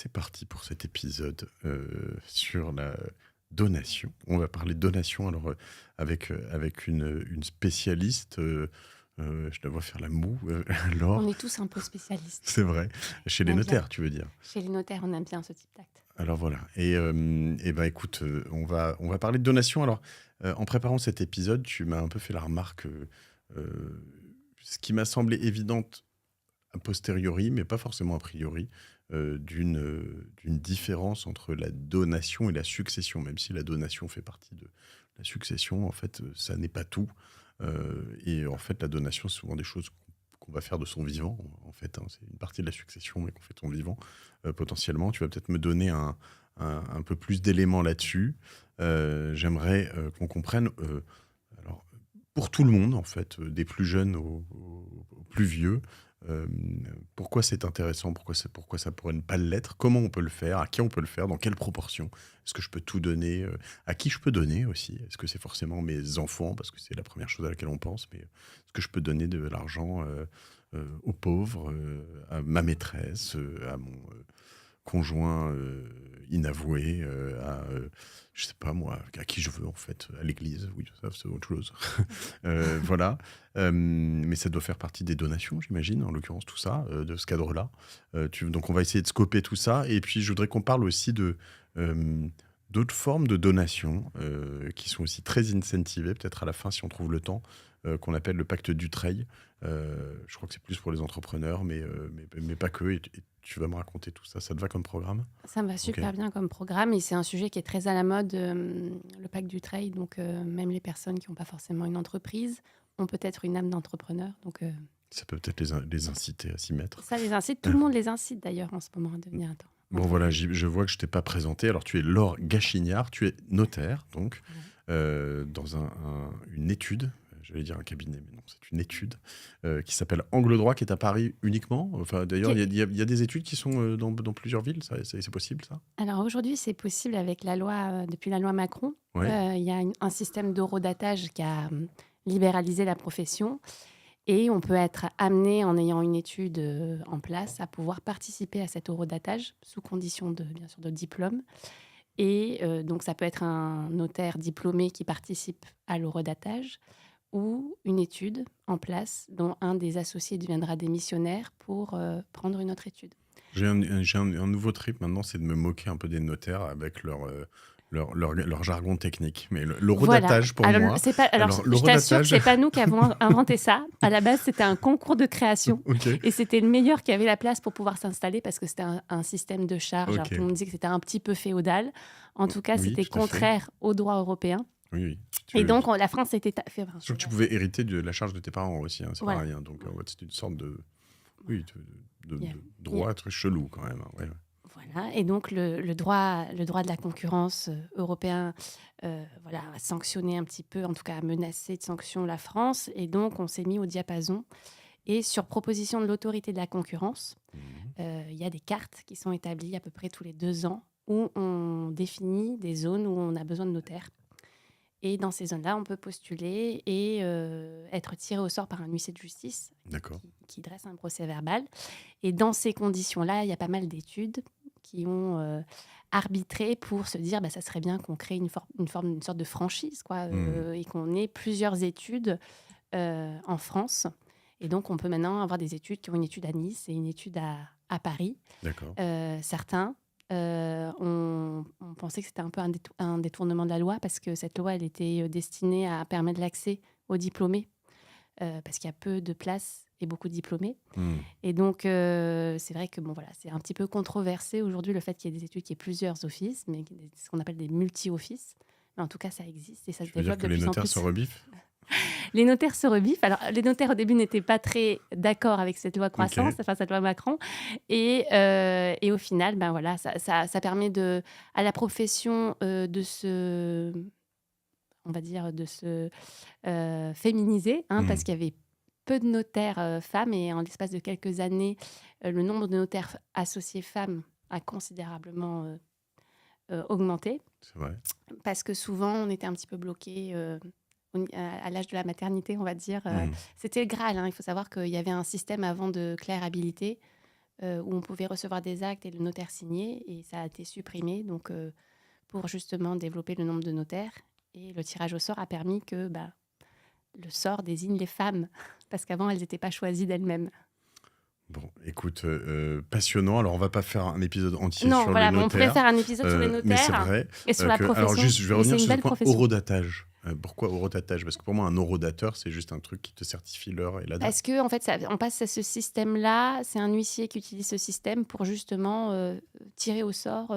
c'est parti pour cet épisode sur la donation. On va parler de donation alors avec une spécialiste. Je la vois faire la moue, On Laure. est tous un peu spécialistes. C'est vrai. Chez On les aime bien. notaires, tu veux dire. Chez les notaires, on aime bien ce type d'acte. Alors voilà. Et ben écoute, on va parler de donation. Alors, en préparant cet épisode, tu m'as un peu fait la remarque, ce qui m'a semblé évidente a posteriori, mais pas forcément a priori, d'une différence entre la donation et la succession. Même si la donation fait partie de la succession, en fait, ça n'est pas tout. Et en fait, la donation, c'est souvent des choses qu'on va faire de son vivant, en fait. Hein. C'est une partie de la succession, mais qu'on fait de son vivant, potentiellement. Tu vas peut-être me donner un peu plus d'éléments là-dessus. J'aimerais qu'on comprenne, alors, pour tout le monde, en fait, des plus jeunes aux plus vieux, euh, pourquoi c'est intéressant, pourquoi ça pourrait ne pas l'être, comment on peut le faire, à qui on peut le faire, dans quelle proportion, est-ce que je peux tout donner, à qui je peux donner aussi, est-ce que c'est forcément mes enfants, parce que c'est la première chose à laquelle on pense, mais est-ce que je peux donner de l'argent aux pauvres, à ma maîtresse, à mon conjoint inavoué, je sais pas moi, à qui je veux en fait, à l'église, oui, ça c'est autre chose. Voilà. Mais ça doit faire partie des donations, j'imagine, en l'occurrence tout ça, de ce cadre-là. Donc on va essayer de scoper tout ça, et puis je voudrais qu'on parle aussi euh, d'autres formes de donations qui sont aussi très incentivées, peut-être à la fin si on trouve le temps, qu'on appelle le pacte Dutreil. Je crois que c'est plus pour les entrepreneurs, mais pas que. Et tu vas me raconter tout ça. Ça te va comme programme? Ça me va Ok. super bien comme programme et c'est un sujet qui est très à la mode, le pacte du trade. Donc, même les personnes qui n'ont pas forcément une entreprise ont peut-être une âme d'entrepreneur. Donc, Ça peut peut-être les inciter à s'y mettre. ça les incite. Tout le monde les incite d'ailleurs en ce moment à devenir Bon voilà, entrepreneur. je vois que je t'ai pas présenté. Alors tu es Laure Gachignard, tu es notaire, donc, Voilà. dans une étude, j'allais dire un cabinet, mais non, c'est une étude, qui s'appelle Angle Droit, qui est à Paris uniquement. Enfin, d'ailleurs, il y a des études qui sont dans plusieurs villes, c'est possible, ça? Alors aujourd'hui, c'est possible avec la loi, depuis la loi Macron. Oui. Il y a un système d'horodatage qui a libéralisé la profession. Et on peut être amené, en ayant une étude en place, à pouvoir participer à cet horodatage, sous condition bien sûr, de diplôme. Et donc, ça peut être un notaire diplômé qui participe à l'horodatage ou une étude en place dont un des associés deviendra démissionnaire pour prendre une autre étude. J'ai un nouveau trip maintenant, c'est de me moquer un peu des notaires avec leur jargon technique. Mais Voilà. l'horodatage, pour Alors, moi, c'est pas, alors, alors je t'assure que l'horodatage, c'est pas nous qui avons inventé ça. À la base, c'était un concours de création. ok, Et c'était le meilleur qui avait la place pour pouvoir s'installer parce que c'était un système de charge. Alors, ok, tout le monde disait que c'était un petit peu féodal. En tout cas, oui, c'était tout à fait, contraire au droit européen. oui, oui. Et donc, la France était... Sauf que tu pouvais hériter de la charge de tes parents aussi, hein, c'est Voilà. pareil. Hein, donc, en fait, c'est une sorte de, oui, Il y a- de il y a- droit très chelou quand même. Hein, ouais, ouais. Voilà. Et donc, le droit de la concurrence européen voilà, a sanctionné un petit peu, en tout cas a menacé de sanctions la France. Et donc, on s'est mis au diapason. Et sur proposition de l'autorité de la concurrence, Mhm. il y a des cartes qui sont établies à peu près tous les 2 ans où on définit des zones où on a besoin de notaires. Et dans ces zones-là, on peut postuler et être tiré au sort par un huissier de justice D'accord. qui dresse un procès verbal. Et dans ces conditions-là, il y a pas mal d'études qui ont arbitré pour se dire ça serait bien qu'on crée une sorte de franchise, quoi, et qu'on ait plusieurs études en France. Et donc, on peut maintenant avoir des études qui ont une étude à Nice et une étude à Paris. D'accord. Certains on pensait que c'était un peu un détournement de la loi parce que cette loi, elle était destinée à permettre l'accès aux diplômés parce qu'il y a peu de places et beaucoup de diplômés. Hmm. Et donc, c'est vrai que voilà, c'est un petit peu controversé aujourd'hui le fait qu'il y ait des études qui aient plusieurs offices, mais ce qu'on appelle des multi-offices. Mais en tout cas, ça existe et ça se Tu veux dire développe que de les plus en notaires plus. se rebiffent? Les notaires se rebiffent. Alors, les notaires, au début, n'étaient pas très d'accord avec cette loi croissance, Ok. enfin, cette loi Macron. Et au final, voilà, ça permet à la profession on va dire, de se féminiser, parce qu'il y avait peu de notaires femmes. Et en l'espace de quelques années, le nombre de notaires associés femmes a considérablement augmenté. C'est vrai. Parce que souvent, on était un petit peu bloqué à l'âge de la maternité, on va dire. Hmm. C'était le Graal. Il faut savoir qu'il y avait un système avant de Claire Habilité où on pouvait recevoir des actes et le notaire signer, et ça a été supprimé donc, pour justement développer le nombre de notaires. Et le tirage au sort a permis que le sort désigne les femmes, parce qu'avant, elles n'étaient pas choisies d'elles-mêmes. Bon, écoute, passionnant. Alors, on va pas faire un épisode entier Non, sur le voilà, mais on pourrait notaire, faire un épisode sur les mais c'est notaires vrai et sur la que... Alors, profession. juste, je vais Mais c'est revenir une sur ce belle point, profession. horodatage. Pourquoi horodatage? Parce que pour moi, un horodateur, c'est juste un truc qui te certifie l'heure et la date. Parce que en fait, on passe à ce système-là. C'est un huissier qui utilise ce système pour justement tirer au sort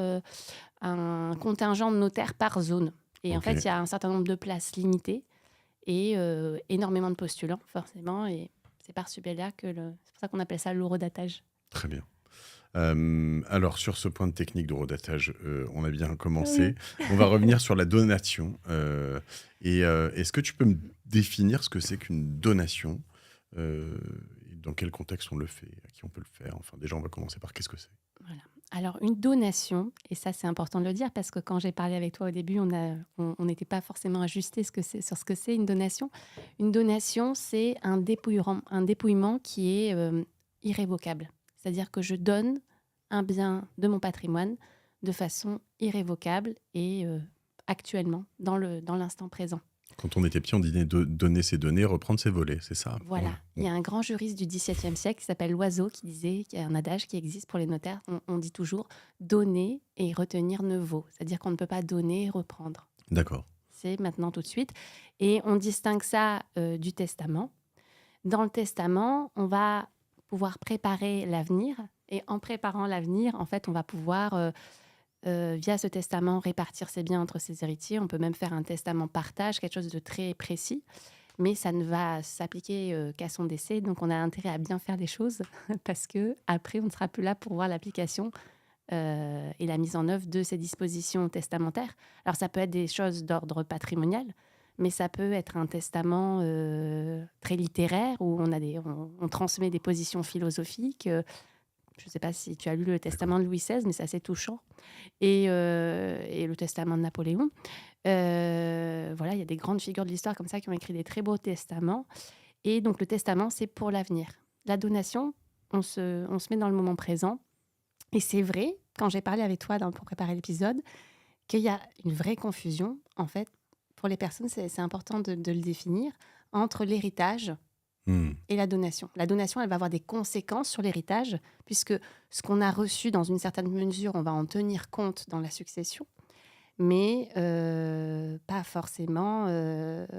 un contingent de notaires par zone. Et en Ok. fait, il y a un certain nombre de places limitées et énormément de postulants, forcément. Et c'est par ce biais-là c'est pour ça qu'on appelle ça l'horodatage. Très bien. Alors, sur ce point de technique d'horodatage, on a bien commencé. Oui. On va revenir sur la donation. Est-ce que tu peux me définir ce que c'est qu'une donation? Et dans quel contexte on le fait? À qui on peut le faire? Enfin, déjà, on va commencer par qu'est-ce que c'est? Voilà. Alors, une donation, et ça, c'est important de le dire, parce que quand j'ai parlé avec toi au début, on n'était pas forcément ajusté sur ce que c'est une donation. Une donation, c'est un dépouillement qui est irrévocable. C'est-à-dire que je donne un bien de mon patrimoine de façon irrévocable et actuellement, dans l'instant présent. Quand on était petit, on disait donner ses données, reprendre ses volets, c'est ça? Voilà. Il y a un grand juriste du XVIIe siècle qui s'appelle Loiseau qui disait, qu'il y a un adage qui existe pour les notaires, on dit toujours donner et retenir ne vaut. C'est-à-dire qu'on ne peut pas donner et reprendre. D'accord. C'est maintenant tout de suite. Et on distingue ça du testament. Dans le testament, on va pouvoir préparer l'avenir. Et en préparant l'avenir, en fait, on va pouvoir, via ce testament, répartir ses biens entre ses héritiers. On peut même faire un testament partage, quelque chose de très précis. Mais ça ne va s'appliquer qu'à son décès. Donc, on a intérêt à bien faire les choses parce qu'après, on ne sera plus là pour voir l'application et la mise en œuvre de ces dispositions testamentaires. Alors, ça peut être des choses d'ordre patrimonial, mais ça peut être un testament très littéraire où on transmet des positions philosophiques. Je ne sais pas si tu as lu le testament de Louis XVI, mais c'est assez touchant. Et le testament de Napoléon. Voilà, il y a des grandes figures de l'histoire comme ça qui ont écrit des très beaux testaments. Et donc, le testament, c'est pour l'avenir. La donation, on se met dans le moment présent. Et c'est vrai, quand j'ai parlé avec toi pour préparer l'épisode, qu'il y a une vraie confusion. En fait, pour les personnes, c'est important de le définir, entre l'héritage et la donation. La donation, elle va avoir des conséquences sur l'héritage, puisque ce qu'on a reçu, dans une certaine mesure, on va en tenir compte dans la succession, mais pas forcément.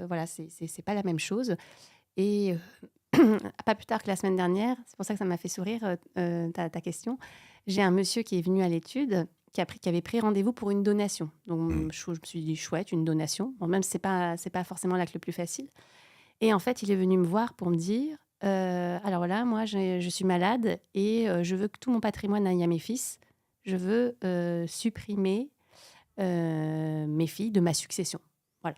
Voilà, c'est pas la même chose. Et pas plus tard que la semaine dernière, c'est pour ça que ça m'a fait sourire ta question, j'ai un monsieur qui est venu à l'étude, qui avait pris rendez-vous pour une donation. Donc, je me suis dit, chouette, une donation. Bon, même si c'est pas forcément l'acte le plus facile. Et en fait, il est venu me voir pour me dire, alors là, moi, je suis malade et je veux que tout mon patrimoine aille à mes fils. Je veux supprimer mes filles de ma succession. Voilà.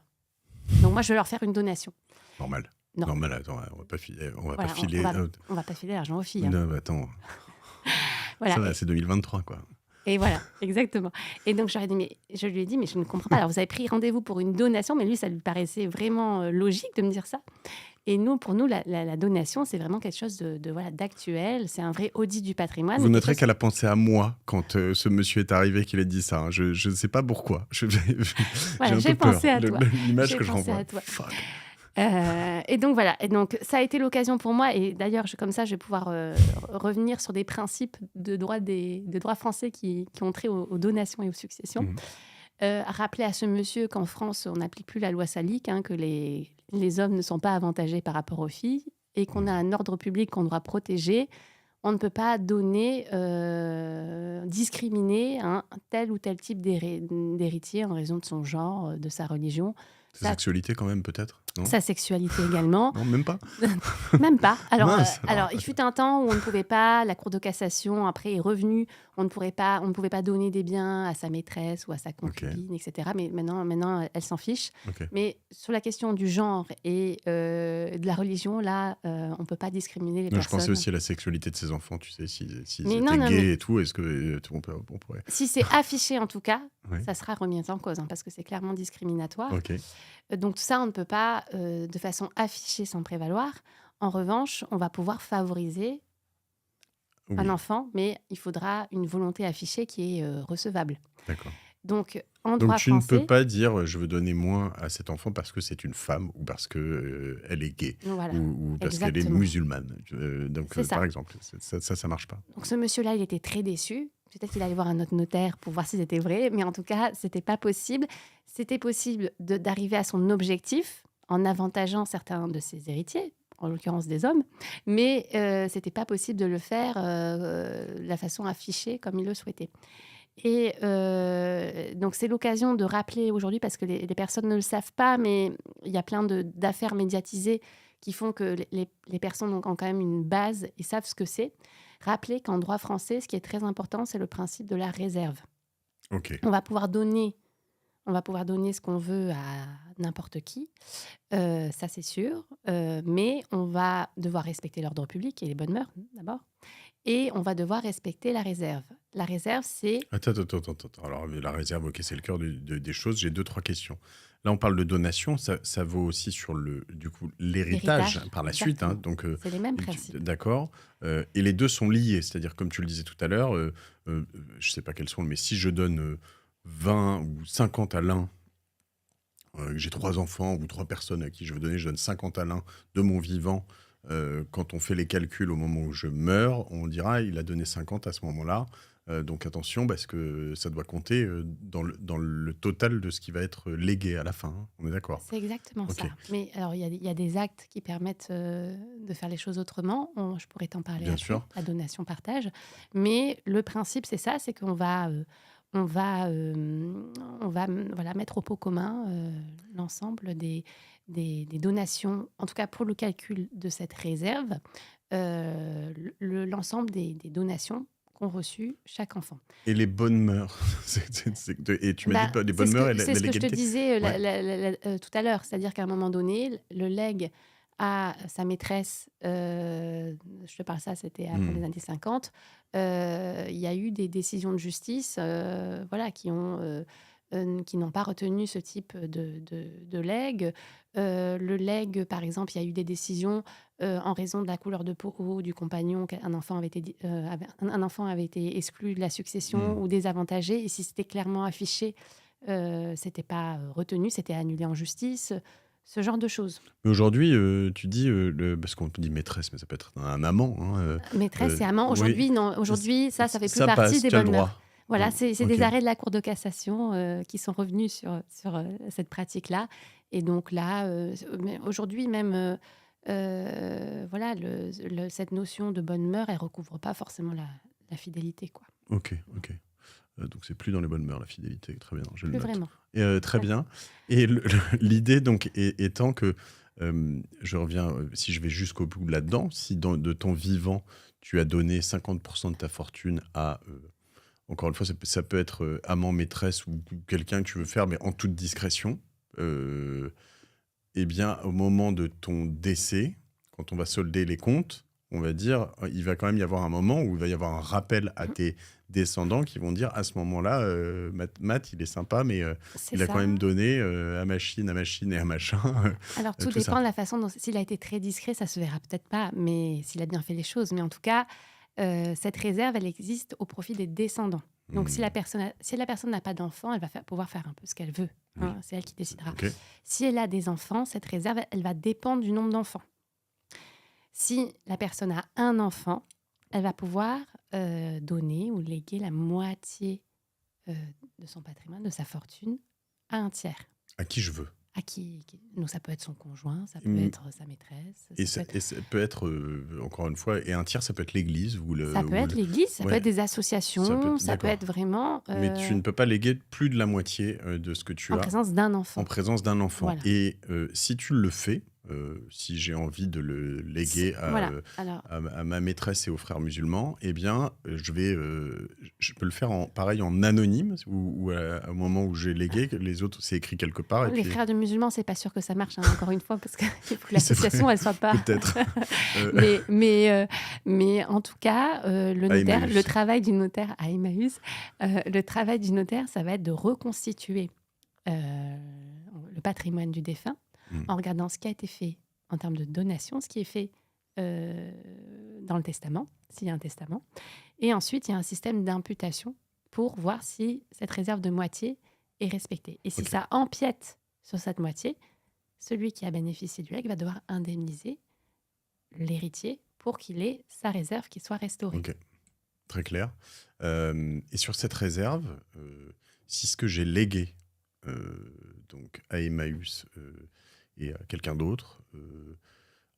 Donc moi, je vais leur faire une donation. Normal. Non. Normal, attends, on va pas filer. On va pas filer l'argent aux filles. Hein. Non, mais attends. Voilà. Ça, c'est 2023, quoi. Et voilà, exactement. Et donc, je lui ai dit, mais je ne comprends pas. Alors, vous avez pris rendez-vous pour une donation, mais lui, ça lui paraissait vraiment logique de me dire ça. Et pour nous, la donation, c'est vraiment quelque chose d'actuel. C'est un vrai audit du patrimoine. Vous noterez qu'elle a pensé à moi quand ce monsieur est arrivé, qu'il a dit ça. Hein. Je ne sais pas pourquoi. J'ai pensé à toi. L'image que je renvoie. Et donc voilà, et donc ça a été l'occasion pour moi, et d'ailleurs comme ça je vais pouvoir revenir sur des principes de droit français qui ont trait aux donations et aux successions. Rappeler à ce monsieur qu'en France on n'applique plus la loi salique, hein, que les hommes ne sont pas avantagés par rapport aux filles, et qu'on a un ordre public qu'on doit protéger. On ne peut pas donner, discriminer un tel ou tel type d'héritier en raison de son genre, de sa religion. Sa sexualité quand même, peut-être, non ? Sa sexualité également. Non, même pas. Même pas. Alors, alors, il fut un temps où on ne pouvait pas, la Cour de cassation après est revenue, on ne pouvait pas donner des biens à sa maîtresse ou à sa concubine, etc. Mais maintenant, elle s'en fiche. Mais sur la question du genre et de la religion, là, on ne peut pas discriminer les personnes. Je pensais aussi à la sexualité de ses enfants, tu sais, s'ils étaient gays et tout, est-ce qu'on pourrait... Si c'est affiché, en tout cas, ça sera remis en cause, hein, parce que c'est clairement discriminatoire. Donc tout ça, on ne peut pas de façon affichée s'en prévaloir. En revanche, on va pouvoir favoriser un Oui, enfant, mais il faudra une volonté affichée qui est recevable. d'accord. Donc, en Donc droit tu ne peux français, pas dire, «Je veux donner moins à cet enfant parce que c'est une femme ou parce que, elle est gay voilà, ou parce qu'elle est exactement, musulmane». Donc c'est par ça. exemple, ça marche pas? Donc, ce monsieur-là, il était très déçu. Peut-être qu'il allait voir un autre notaire pour voir si c'était vrai, mais en tout cas, c'était pas possible. C'était possible d'arriver à son objectif en avantageant certains de ses héritiers, en l'occurrence des hommes, mais c'était pas possible de le faire de la façon affichée comme il le souhaitait. Et donc, c'est l'occasion de rappeler aujourd'hui, parce que les personnes ne le savent pas, mais il y a plein d'affaires médiatisées qui font que les personnes ont quand même une base et savent ce que c'est. Rappeler qu'en droit français, ce qui est très important, c'est le principe de la réserve. OK. On va pouvoir donner, on va pouvoir donner ce qu'on veut à n'importe qui, ça c'est sûr, mais on va devoir respecter l'ordre public et les bonnes mœurs, d'abord, et on va devoir respecter la réserve. La réserve, c'est Attends. Alors, la réserve, OK, c'est le cœur des choses. J'ai deux, trois questions. Là, on parle de donation, ça vaut aussi sur du coup, l'héritage l'héritage, par la suite, hein, exactement. donc C'est les mêmes principes. d'accord, et les 2 sont liés. C'est-à-dire, comme tu le disais tout à l'heure, je sais pas quels sont, mais si je donne, 20 ou 50 à l'un, que j'ai 3 enfants ou 3 personnes à qui je veux donner, je donne 50 à l'un de mon vivant, quand on fait les calculs au moment où je meurs, on dira: «Il a donné 50 à ce moment-là». Donc attention parce que ça doit compter, dans le total de ce qui va être légué à la fin, hein. On est d'accord? C'est exactement OK, ça. Mais alors, il y a des actes qui permettent de faire les choses autrement. Je pourrais t'en parler bien après, sûr. la donation-partage. Mais le principe, c'est ça, c'est qu'on va, on va, voilà, mettre au pot commun l'ensemble des donations, en tout cas pour le calcul de cette réserve, l'ensemble des donations qu'ont reçues chaque enfant. Et les bonnes mœurs, et tu m'as dit Bah, pas les bonnes mœurs et la c'est ce que je te légalité? disais, Ouais. tout à l'heure. C'est-à-dire qu'à un moment donné, le legs à sa maîtresse, je te parle ça, c'était avant Mmh. les années 50, il y a eu des décisions de justice, voilà, qui n'ont pas retenu ce type de legs. Le legs, par exemple, il y a eu des décisions, en raison de la couleur de peau du compagnon, qu'un enfant avait été un enfant avait été exclu de la succession Mmh. ou désavantagé, et si c'était clairement affiché, c'était pas, retenu, c'était annulé en justice, ce genre de choses. Mais aujourd'hui, tu dis, parce qu'on dit maîtresse, mais ça peut être un amant, hein, Maîtresse et amant, oui, aujourd'hui non, aujourd'hui ça fait plus ça partie passe, des tu as le bonnes mœurs. droit. Voilà, Donc c'est OK. des arrêts de la Cour de cassation, qui sont revenus sur cette pratique-là, et donc là, mais aujourd'hui même, voilà, cette notion de bonne mœurs, elle recouvre pas forcément la fidélité, quoi. OK. Donc c'est plus dans les bonnes mœurs, la fidélité. Très bien, je le Plus note. vraiment. Et Tout très à fait. bien. Et l'idée donc étant que, je reviens, si je vais jusqu'au bout là-dedans, si de ton vivant, tu as donné 50 de ta fortune à, encore une fois, ça peut être, amant, maîtresse ou quelqu'un que tu veux faire, mais en toute discrétion, heu eh bien, au moment de ton décès, quand on va solder les comptes, on va dire, il va quand même y avoir un moment où il va y avoir un rappel à Mmh. tes descendants qui vont dire: «À ce moment-là, Matt, il est sympa, mais C'est il a quand ça. même donné, à machine et à machin», Alors, tout tout dépend ça. de la façon dont, s'il a été très discret, ça se verra peut-être pas, mais s'il a bien fait les choses. Mais en tout cas, cette réserve, elle existe au profit des descendants. Donc, Mmh, si la personne n'a pas d'enfant, elle va pouvoir faire un peu ce qu'elle veut, oui, hein, c'est elle qui décidera. OK. Si elle a des enfants, cette réserve, elle va dépendre du nombre d'enfants. Si la personne a un enfant, elle va pouvoir donner ou léguer la moitié euh, de son patrimoine, de sa fortune, à un tiers. À qui je veux. À donc ça peut être son conjoint, ça peut Mmh, être sa maîtresse, et ça peut être, ça peut être, encore une fois, et un tiers, ça peut être l'église ça peut être l'église, ça peut ouais, être des ça peut associations, être ça peut être d'accord. vraiment Mais tu ne peux pas léguer plus de la moitié, de ce que tu en as présence d'un en enfant. présence d'un enfant. Voilà. Et si tu le fais, si j'ai envie de le léguer Voilà. Alors, à ma maîtresse et aux frères musulmans, eh bien, je peux le faire pareil en anonyme, ou au moment où j'ai légué, que les autres, c'est écrit quelque part, et les puis frères de musulmans, c'est pas sûr que ça marche, hein, encore une fois, parce qu'il faut que oui, c'est vrai, l'association, elle soit pas. peut-être. Euh, mais, mais, euh, mais en tout cas, à le Emmaüs. travail du notaire à Emmaüs, le travail du notaire, ça va être de reconstituer le patrimoine du défunt Mm. en regardant ce qui a été fait en termes de donation, ce qui est fait dans le testament, s'il y a un testament. Et ensuite, il y a un système d'imputation pour voir si cette réserve de moitié est respectée. Et si Ok. ça empiète sur cette moitié, celui qui a bénéficié du legs va devoir indemniser l'héritier pour qu'il ait sa réserve qui soit restaurée. Ok, très clair. Et sur cette réserve, si ce que j'ai légué donc à Emmaüs et à quelqu'un d'autre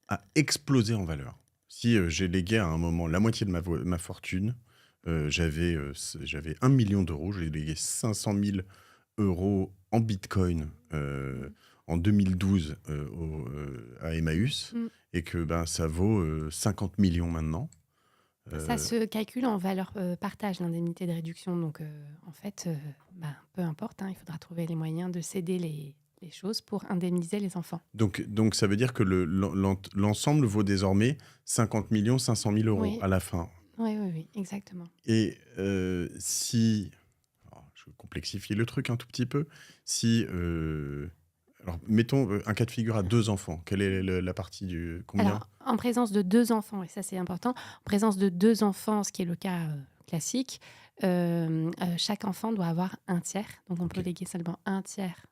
a explosé en valeur, si j'ai légué à un moment la moitié de ma fortune, j'avais 1 million d'euros, j'ai légué 500 000 euros en bitcoin en 2012 à Emmaüs, Mm. et que ça vaut 50 millions maintenant. Ça se calcule en valeur partage, l'indemnité de réduction. Donc, en fait, peu importe, il faudra trouver les moyens de céder les choses pour indemniser les enfants. Donc, ça veut dire que l'ensemble vaut désormais 50 millions 500 000 euros Oui. à la fin. Oui, exactement. Et si... alors, je complexifie le truc un tout petit peu. Si... alors, mettons un cas de figure à 2 enfants. Quelle est la partie du... Combien? Alors, en présence de 2 enfants, et ça c'est important, en présence de 2 enfants, ce qui est le cas classique, chaque enfant doit avoir un tiers. Donc, on peut Ok. léguer seulement un tiers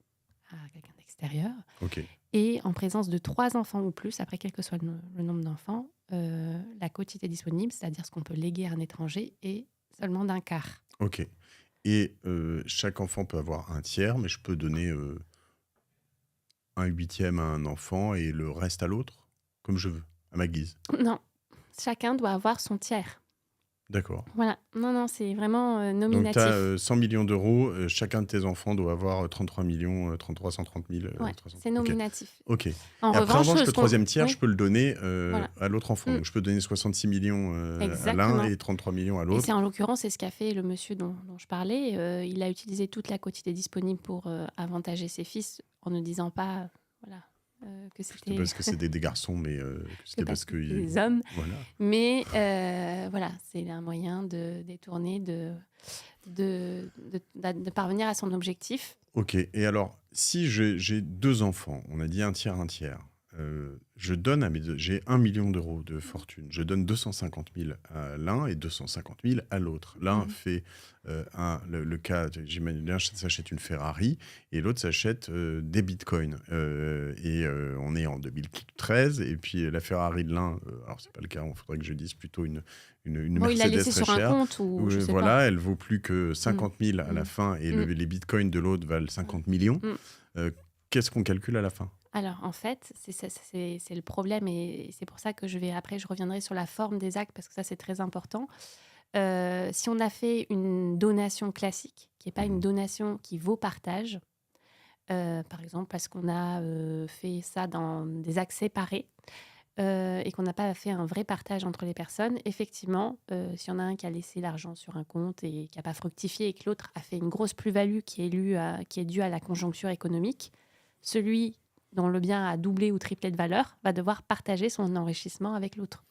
à quelqu'un d'extérieur. Ok. Et en présence de 3 enfants ou plus, après quel que soit le nombre d'enfants, la quotité disponible, c'est-à-dire ce qu'on peut léguer à un étranger, est seulement d'un quart. Ok. Et chaque enfant peut avoir un tiers, mais je peux donner un huitième à un enfant et le reste à l'autre, comme je veux, à ma guise. Non, chacun doit avoir son tiers. D'accord. Voilà. Non, c'est vraiment Donc, tu nominatif. as 100 millions d'euros, chacun de tes enfants doit avoir 33 millions, 130 000. Ouais, 300. c'est nominatif. Ok. Et En après, en revanche, le ce qu'on- troisième tiers, oui, je peux le donner voilà. à l'autre enfant. Mm. Donc, je peux donner 66 millions à l'un Exactement. et 33 millions à Et l'autre. c'est en l'occurrence, c'est ce qu'a fait le monsieur dont je parlais. Il a utilisé toute la quotité disponible pour avantager ses fils en ne disant pas que C'était c'était parce que c'est des garçons, mais que c'était parce que... des hommes. Voilà. Mais voilà, c'est un moyen de détourner, de parvenir à son objectif. Ok. Et alors, si j'ai 2 enfants, on a dit un tiers, je donne à j'ai 1 million d'euros de fortune. Je donne 250 000 à l'un et 250 000 à l'autre. L'un fait le cas, j'imagine, l'un s'achète une Ferrari et l'autre s'achète des bitcoins. On est en 2013 et puis la Ferrari de l'un, alors c'est pas le cas, il faudrait que je dise plutôt une Bon, il l'a Mercedes laissé très sur un chère. compte ou je sais Voilà, pas. elle vaut plus que 50 000 à la fin et les bitcoins de l'autre valent 50 millions. Qu'est-ce qu'on calcule à la fin? Alors, en fait, c'est le problème et c'est pour ça que je reviendrai sur la forme des actes parce que ça, c'est très important. Si on a fait une donation classique, qui n'est pas une donation qui vaut partage, par exemple parce qu'on a fait ça dans des actes séparés et qu'on n'a pas fait un vrai partage entre les personnes, effectivement, s'il y en a un qui a laissé l'argent sur un compte et qui n'a pas fructifié et que l'autre a fait une grosse plus-value qui est due à la conjoncture économique, celui dont le bien a doublé ou triplé de valeur va devoir partager son enrichissement avec l'autre.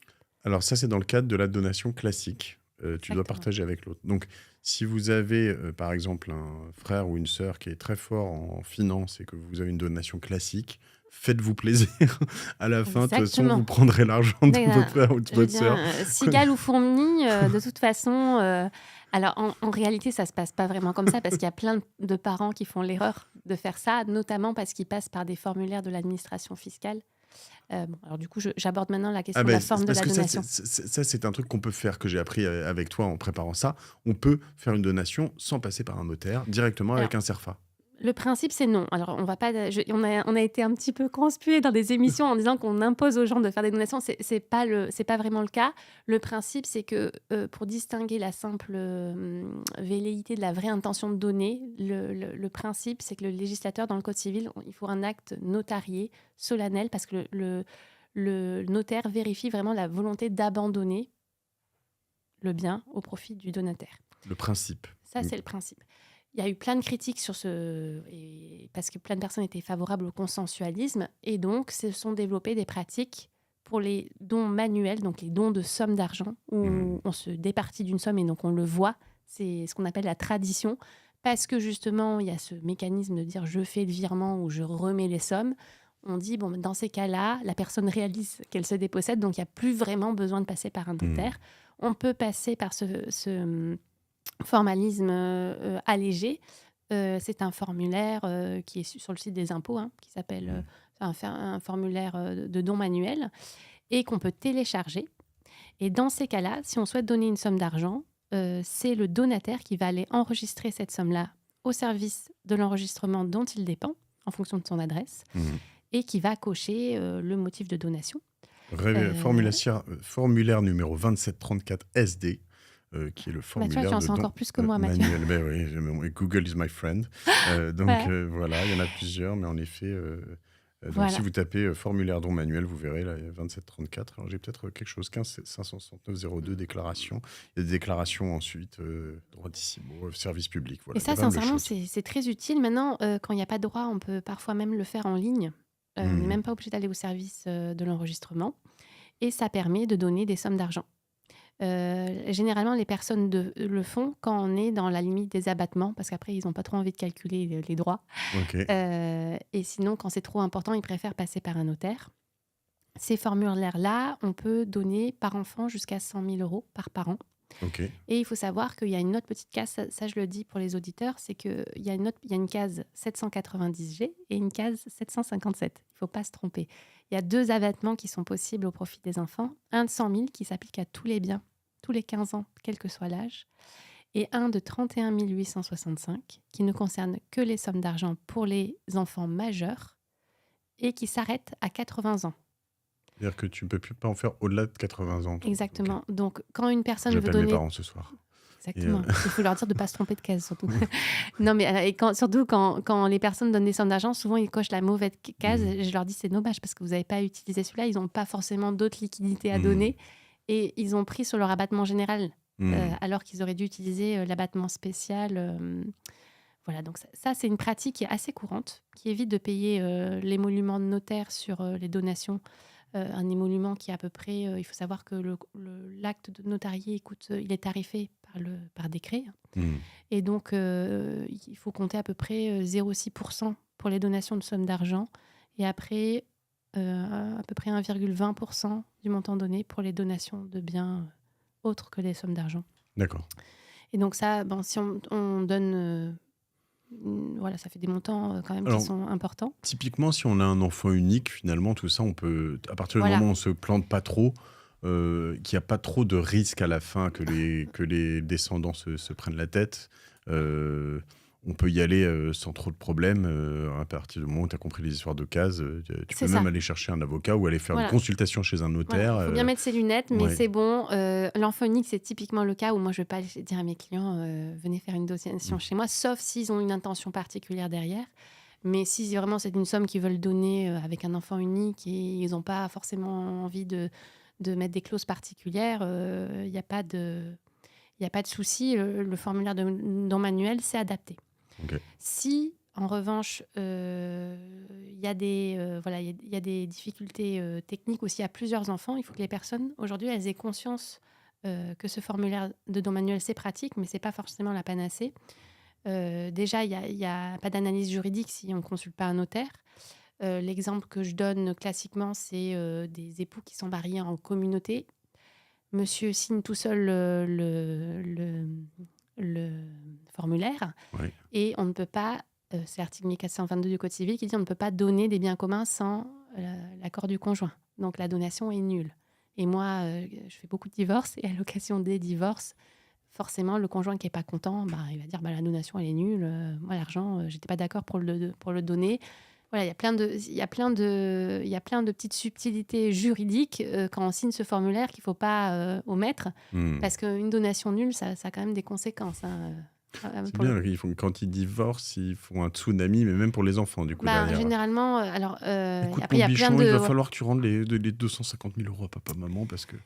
Alors ça, c'est dans le cadre de la donation classique. Tu dois partager avec l'autre. Donc, si vous avez, par exemple, un frère ou une sœur qui est très fort en finance et que vous avez une donation classique, faites-vous plaisir. À la fin, de toute façon, vous prendrez l'argent de votre frère ou de votre sœur. Cigale ou fourmi, de toute façon... alors, en réalité, ça ne se passe pas vraiment comme ça parce qu'il y a plein de parents qui font l'erreur de faire ça, notamment parce qu'ils passent par des formulaires de l'administration fiscale. Alors du coup, j'aborde maintenant la question de la forme de la donation. Ça, c'est un truc qu'on peut faire, que j'ai appris avec toi en préparant ça. On peut faire une donation sans passer par un notaire, directement avec un CERFA. Le principe, c'est non. Alors, on a été un petit peu conspués dans des émissions en disant qu'on impose aux gens de faire des donations. C'est pas vraiment le cas. Le principe, c'est que pour distinguer la simple velléité de la vraie intention de donner, le principe, c'est que le législateur, dans le Code civil, il faut un acte notarié, solennel, parce que le notaire vérifie vraiment la volonté d'abandonner le bien au profit du donataire. Le principe. Ça, c'est le principe. Il y a eu plein de critiques sur parce que plein de personnes étaient favorables au consensualisme et donc se sont développées des pratiques pour les dons manuels, donc les dons de sommes d'argent, où on se départit d'une somme et donc on le voit. C'est ce qu'on appelle la tradition, parce que justement, il y a ce mécanisme de dire je fais le virement ou je remets les sommes. on dit, bon, dans ces cas-là, la personne réalise qu'elle se dépossède, donc il n'y a plus vraiment besoin de passer par un notaire. On peut passer par ce formalisme allégé. C'est un formulaire qui est sur le site des impôts, qui s'appelle un formulaire de don manuel et qu'on peut télécharger. Et dans ces cas-là, si on souhaite donner une somme d'argent, c'est le donataire qui va aller enregistrer cette somme-là au service de l'enregistrement dont il dépend, en fonction de son adresse, et qui va cocher le motif de donation. Formulaire numéro 2734 SD, qui est le formulaire tu en sais encore plus que moi, Mathieu. manuel. Oui, Google is my friend. Voilà, il y en a plusieurs, mais en effet... donc, si vous tapez formulaire don manuel, vous verrez là, 2734. Alors, j'ai peut-être quelque chose, 15 569 02, déclaration. Il y a des déclarations ensuite, droitissimo, service public. Voilà, et ça, sincèrement, c'est très utile. Maintenant, quand il n'y a pas de droit, on peut parfois même le faire en ligne. On n'est même pas obligé d'aller au service de l'enregistrement. Et ça permet de donner des sommes d'argent. Généralement, les personnes le font quand on est dans la limite des abattements, parce qu'après, ils n'ont pas trop envie de calculer les droits. Okay. Et sinon, quand c'est trop important, ils préfèrent passer par un notaire. Ces formulaires-là, on peut donner par enfant jusqu'à 100 000 € par parent. Okay. Et il faut savoir qu'il y a une autre petite case, ça je le dis pour les auditeurs, c'est qu'il y a une case 790G et une case 757. Il ne faut pas se tromper. Il y a 2 abattements qui sont possibles au profit des enfants. Un de 100 000 qui s'applique à tous les biens, tous les 15 ans, quel que soit l'âge. Et un de 31 865 qui ne concerne que les sommes d'argent pour les enfants majeurs et qui s'arrête à 80 ans. C'est-à-dire que tu ne peux plus pas en faire au-delà de 80 ans. Exactement. Okay. Donc, quand une personne veut donner... J'appelle mes parents ce soir. Exactement. Il faut leur dire de ne pas se tromper de case, surtout. Non, mais surtout quand les personnes donnent des sommes d'argent, souvent, ils cochent la mauvaise case. Et je leur dis, c'est dommage parce que vous n'avez pas utilisé celui-là. Ils n'ont pas forcément d'autres liquidités à donner. Et ils ont pris sur leur abattement général, alors qu'ils auraient dû utiliser l'abattement spécial. Voilà, donc ça, c'est une pratique qui est assez courante, qui évite de payer l'émolument de notaire sur les donations. Un émolument qui est à peu près... il faut savoir que l'acte de notarié, il est tarifé par décret. Et donc, il faut compter à peu près 0,6% pour les donations de sommes d'argent et après, à peu près 1,20% du montant donné pour les donations de biens autres que les sommes d'argent. D'accord. Et donc ça, si on donne... voilà, ça fait des montants quand même qui sont importants. Typiquement, si on a un enfant unique, finalement, tout ça, on peut, à partir du moment où on ne se plante pas trop, qu'il n'y a pas trop de risque à la fin que les descendants se prennent la tête, on peut y aller sans trop de problèmes. À partir du moment où tu as compris les histoires de cases, tu peux même aller chercher un avocat ou aller faire une consultation chez un notaire. Il faut bien mettre ses lunettes, mais c'est bon. L'enfant unique, c'est typiquement le cas où moi, je ne vais pas dire à mes clients venez faire une donation chez moi, sauf s'ils ont une intention particulière derrière. Mais si vraiment c'est une somme qu'ils veulent donner avec un enfant unique et ils n'ont pas forcément envie de mettre des clauses particulières, il n'y a pas de souci. Le formulaire de don manuel, c'est adapté. Okay. Si, en revanche, il y a des difficultés techniques aussi à plusieurs enfants, il faut que les personnes, aujourd'hui, elles aient conscience que ce formulaire de don manuel, c'est pratique, mais ce n'est pas forcément la panacée. Déjà, il n'y a pas d'analyse juridique si on ne consulte pas un notaire. L'exemple que je donne classiquement, c'est des époux qui sont mariés en communauté. Monsieur signe tout seul le formulaire et on ne peut pas, c'est l'article 1422 du Code civil qui dit on ne peut pas donner des biens communs sans l'accord du conjoint. Donc la donation est nulle. Et moi, je fais beaucoup de divorces et à l'occasion des divorces, forcément, le conjoint qui n'est pas content, il va dire la donation elle est nulle, moi l'argent, j'étais pas d'accord pour le donner. Voilà, il y a plein de petites subtilités juridiques quand on signe ce formulaire qu'il ne faut pas omettre, parce qu'une donation nulle, ça a quand même des conséquences. C'est bien, quand ils divorcent, ils font un tsunami, mais même pour les enfants, du coup. Généralement, écoute, après, il y a plein il va falloir que tu rendes les 250 000 € à papa-maman, parce que...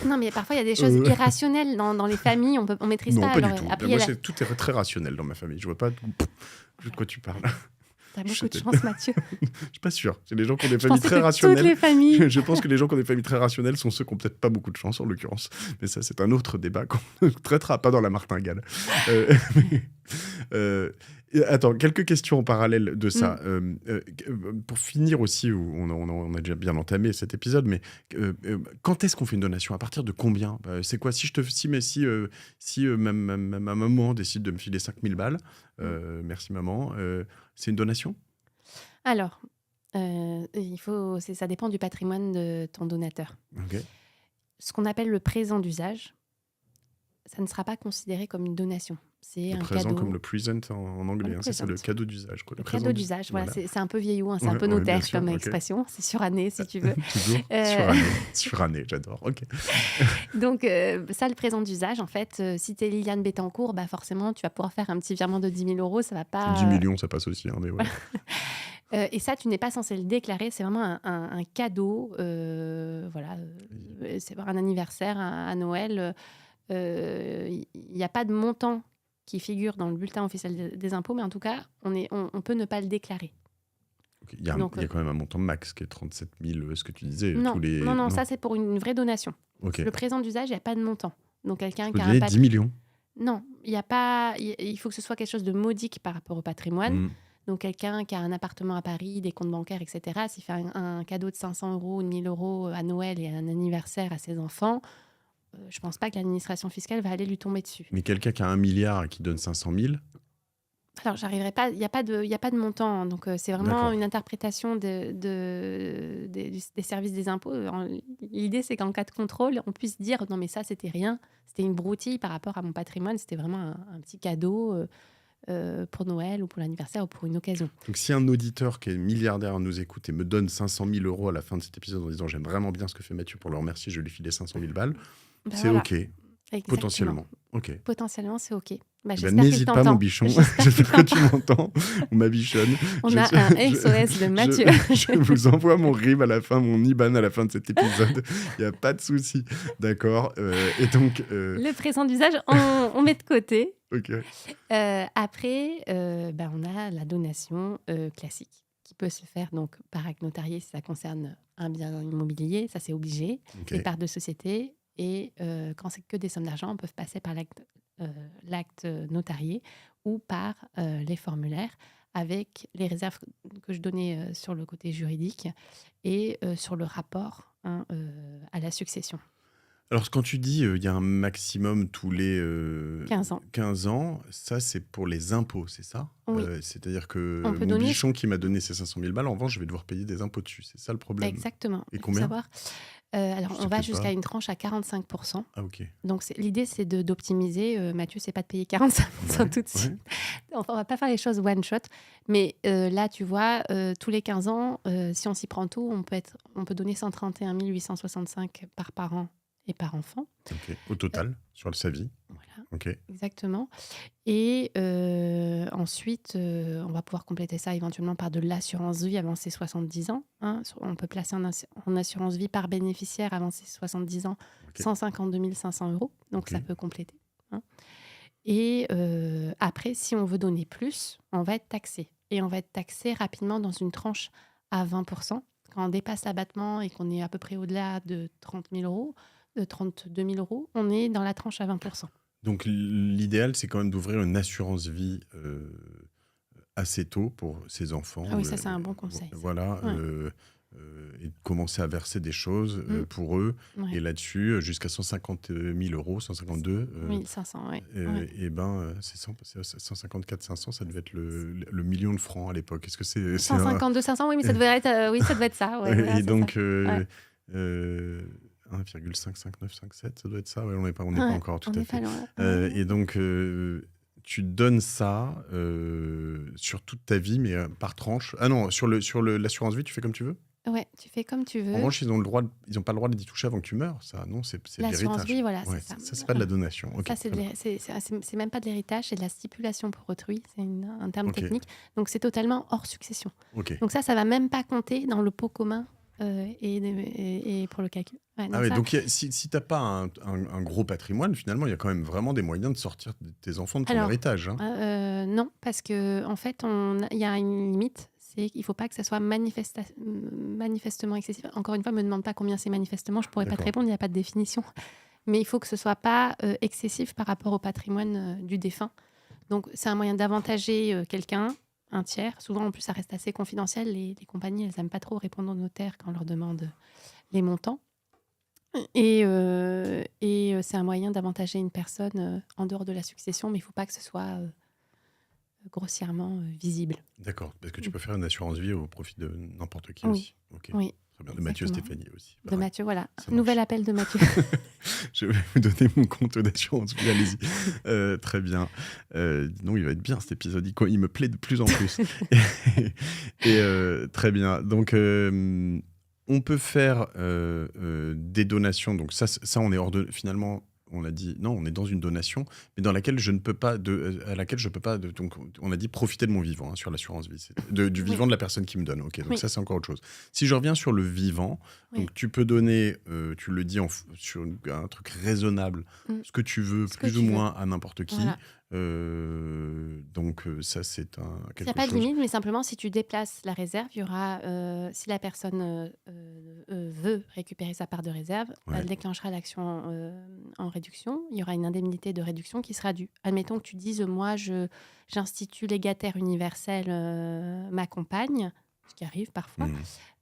Non, mais parfois, il y a des choses irrationnelles dans les familles, on maîtrise pas. Non, pas du tout. Après, moi, tout est très rationnel dans ma famille. Je vois pas de quoi tu parles. T'as beaucoup de chance, Mathieu. Je suis pas sûr. C'est les gens qui ont des familles très rationnelles. Toutes les familles. Je pense que les gens qui ont des familles très rationnelles sont ceux qui ont peut-être pas beaucoup de chance, en l'occurrence. Mais ça, c'est un autre débat qu'on ne traitera pas dans la martingale. Attends, quelques questions en parallèle de ça. Mm. Pour finir aussi, on a déjà bien entamé cet épisode, mais quand est-ce qu'on fait une donation? À partir de combien? C'est quoi? Si ma maman décide de me filer 5000 balles, Mm. merci maman, c'est une donation? Alors, ça dépend du patrimoine de ton donateur. Ok. Ce qu'on appelle le présent d'usage, ça ne sera pas considéré comme une donation. C'est Le un présent cadeau. comme le present en anglais, Le hein, ça c'est le present. cadeau d'usage, quoi. Le présent cadeau d'usage, voilà, voilà. c'est un peu vieillot, hein, c'est un Ouais, peu ouais, bien notaire sûr, comme ok. expression. C'est suranné, si tu veux. Toujours Euh, suranné, j'adore. Ok. Donc, ça, le présent d'usage, en fait, si tu es Liliane Bettencourt, bah forcément, tu vas pouvoir faire un petit virement de 10 000 euros. Ça va 10 pas. millions, ça passe aussi, hein, mais ouais. Et ça, tu n'es pas censé le déclarer. C'est vraiment un cadeau. Voilà. C'est un anniversaire, à Noël. Il n'y a pas de montant qui figure dans le bulletin officiel des impôts, mais en tout cas, on peut ne pas le déclarer. Ok. Il y a Donc, quand même un montant max qui est 37 000, ce que tu disais. non, tous les... non, ça, c'est pour une vraie donation. Ok. Le présent d'usage, il n'y a pas de montant. Donc, Je quelqu'un peux qui a donner un 10 millions. Non, il y a pas. Il faut que ce soit quelque chose de modique par rapport au patrimoine. Mm. Donc, quelqu'un qui a un appartement à Paris, des comptes bancaires, etc., s'il fait un cadeau de 500 euros ou de 1000 euros à Noël et un anniversaire à ses enfants, je pense pas que l'administration fiscale va aller lui tomber dessus. Mais quelqu'un qui a 1 milliard et qui donne 500 000, Alors, j'arriverai pas. Il y a pas de montant, hein. Donc, c'est vraiment d'accord. une interprétation des services des impôts. L'idée, c'est qu'en cas de contrôle, on puisse dire non, mais ça, c'était rien. C'était une broutille par rapport à mon patrimoine. C'était vraiment un petit cadeau. Pour Noël ou pour l'anniversaire ou pour une occasion. Donc, si un auditeur qui est milliardaire nous écoute et me donne 500 000 euros à la fin de cet épisode en disant j'aime vraiment bien ce que fait Mathieu pour le remercier, je lui file 500 000 balles, Ben c'est voilà, OK, exactement. potentiellement. OK. Potentiellement, c'est OK. Bah, Eh ben, j'espère qu'il n'hésite pas, mon t'entend. bichon. J'espère J'espère que qu'il tu t'entend. m'entends ou ma bichonne. On Je a suis- un SOS de Mathieu. Je vous envoie mon RIB à la fin, mon IBAN à la fin de cet épisode. Il n'y a pas de souci. D'accord. Et donc, Le présent d'usage, on met de côté. OK. Après, on a la donation classique qui peut se faire donc par acte notarié si ça concerne un bien immobilier, ça c'est obligé, OK. les parts de société. Et quand c'est que des sommes d'argent, on peut passer par l'acte notarié ou par les formulaires avec les réserves que je donnais sur le côté juridique et sur le rapport à la succession. Alors, quand tu dis il y a un maximum tous les 15 ans. 15 ans, ça, c'est pour les impôts, c'est ça? Oui. C'est-à-dire que On peut mon donner- bichon qui m'a donné ses 500 000 balles, en revanche, je vais devoir payer des impôts dessus. C'est ça le problème. Exactement. Et Il faut combien? savoir. Alors, Je sais on va peut-être jusqu'à pas. une tranche à 45%. Ah, OK. Donc, l'idée, c'est d'optimiser. Mathieu, c'est pas de payer 45% Ouais, tout de suite. ouais. Enfin, on va pas faire les choses one shot. Mais là, tu vois, tous les 15 ans, si on s'y prend tôt, on peut donner 131 865 par parent et par enfant. OK. Au total, sur sa vie. Voilà, OK. exactement. Et ensuite, on va pouvoir compléter ça éventuellement par de l'assurance vie avant ses 70 ans. Hein. On peut placer en assurance vie par bénéficiaire avant ses 70 ans OK. 152 500 euros. Donc, Ok. ça peut compléter. Hein. Et après, si on veut donner plus, on va être taxé. Et on va être taxé rapidement dans une tranche à 20%. Quand on dépasse l'abattement et qu'on est à peu près au-delà de 30 000 euros, de 32 000 euros, on est dans la tranche à 20%. Donc, l'idéal, c'est quand même d'ouvrir une assurance vie assez tôt pour ses enfants. Ah oui, ça, c'est un bon conseil, ça. Voilà. Ouais. Et de commencer à verser des choses pour eux. Ouais. Et là-dessus, jusqu'à 150 000 euros, 152. 1500, ouais. Et ben, c'est 154 500, ça devait être le million de francs à l'époque. Est-ce que c'est 152 500, oui, mais ça devait être ça. Ouais, voilà, et c'est donc, ça. Ouais. 1,55957, ça doit être ça. Ouais, on n'est pas Ouais, encore tout on à est fait. pas loin. Et donc, tu donnes ça sur toute ta vie, mais par tranche. Ah non, sur l'assurance vie, tu fais comme tu veux? Ouais, tu fais comme tu En veux. revanche, ils ont pas le droit d'y toucher avant que tu meurs. Ça, non, c'est de L'assurance l'héritage. vie, voilà, Ouais, c'est ça. ça, c'est pas de la donation. Ok, Ça, c'est très bien. même pas de l'héritage, c'est de la stipulation pour autrui. C'est un terme Ok. technique. Donc, c'est totalement hors succession. Ok. Donc, ça va même pas compter dans le pot commun et pour le calcul. Ouais, Ah ouais, ça, donc si t'as pas un gros patrimoine, finalement, il y a quand même vraiment des moyens de sortir tes enfants de ton Alors, héritage. Hein. non, parce que en fait, il y a une limite. C'est qu'il ne faut pas que ça soit manifestement excessif. Encore une fois, ne me demande pas combien c'est manifestement. Je ne pourrais pas te D'accord. répondre, il n'y a pas de définition. Mais il faut que ce ne soit pas excessif par rapport au patrimoine du défunt. Donc, c'est un moyen d'avantager quelqu'un, un tiers. Souvent, en plus, ça reste assez confidentiel. Les compagnies, elles n'aiment pas trop répondre aux notaires quand on leur demande les montants. Et c'est un moyen d'avantager une personne en dehors de la succession, mais il ne faut pas que ce soit grossièrement visible. D'accord, parce que tu peux faire une assurance vie au profit de n'importe qui Oui, aussi. Ok, oui, très bien. De Mathieu exactement. Stéphanie aussi. De Pareil, Mathieu, voilà. ça Nouvel marche. appel de Mathieu. Je vais vous donner mon compte d'assurance vie, allez-y. Très bien. Non, il va être bien cet épisode, il me plaît de plus en plus. Très bien. Donc, on peut faire des donations. Donc ça, on est hors de... Finalement, on a dit, non, on est dans une donation, mais dans laquelle je ne peux pas... à laquelle je peux pas... donc, on a dit profiter de mon vivant hein, sur l'assurance vie. Du Oui, vivant de la personne qui me donne. Ok, donc oui, ça, c'est encore autre chose. Si je reviens sur le vivant, oui. donc tu peux donner, tu le dis sur un truc raisonnable, Mm. ce que tu veux, Ce que plus ou tu veux. moins à n'importe qui. Voilà. Donc ça, c'est Il n'y a quelque pas de chose. limite, mais simplement, si tu déplaces la réserve, il y aura, si la personne veut récupérer sa part de réserve, Ouais. elle déclenchera l'action en réduction. Il y aura une indemnité de réduction qui sera due. Admettons que tu dises, moi, j'institue légataire universel ma compagne, ce qui arrive parfois. Mhm.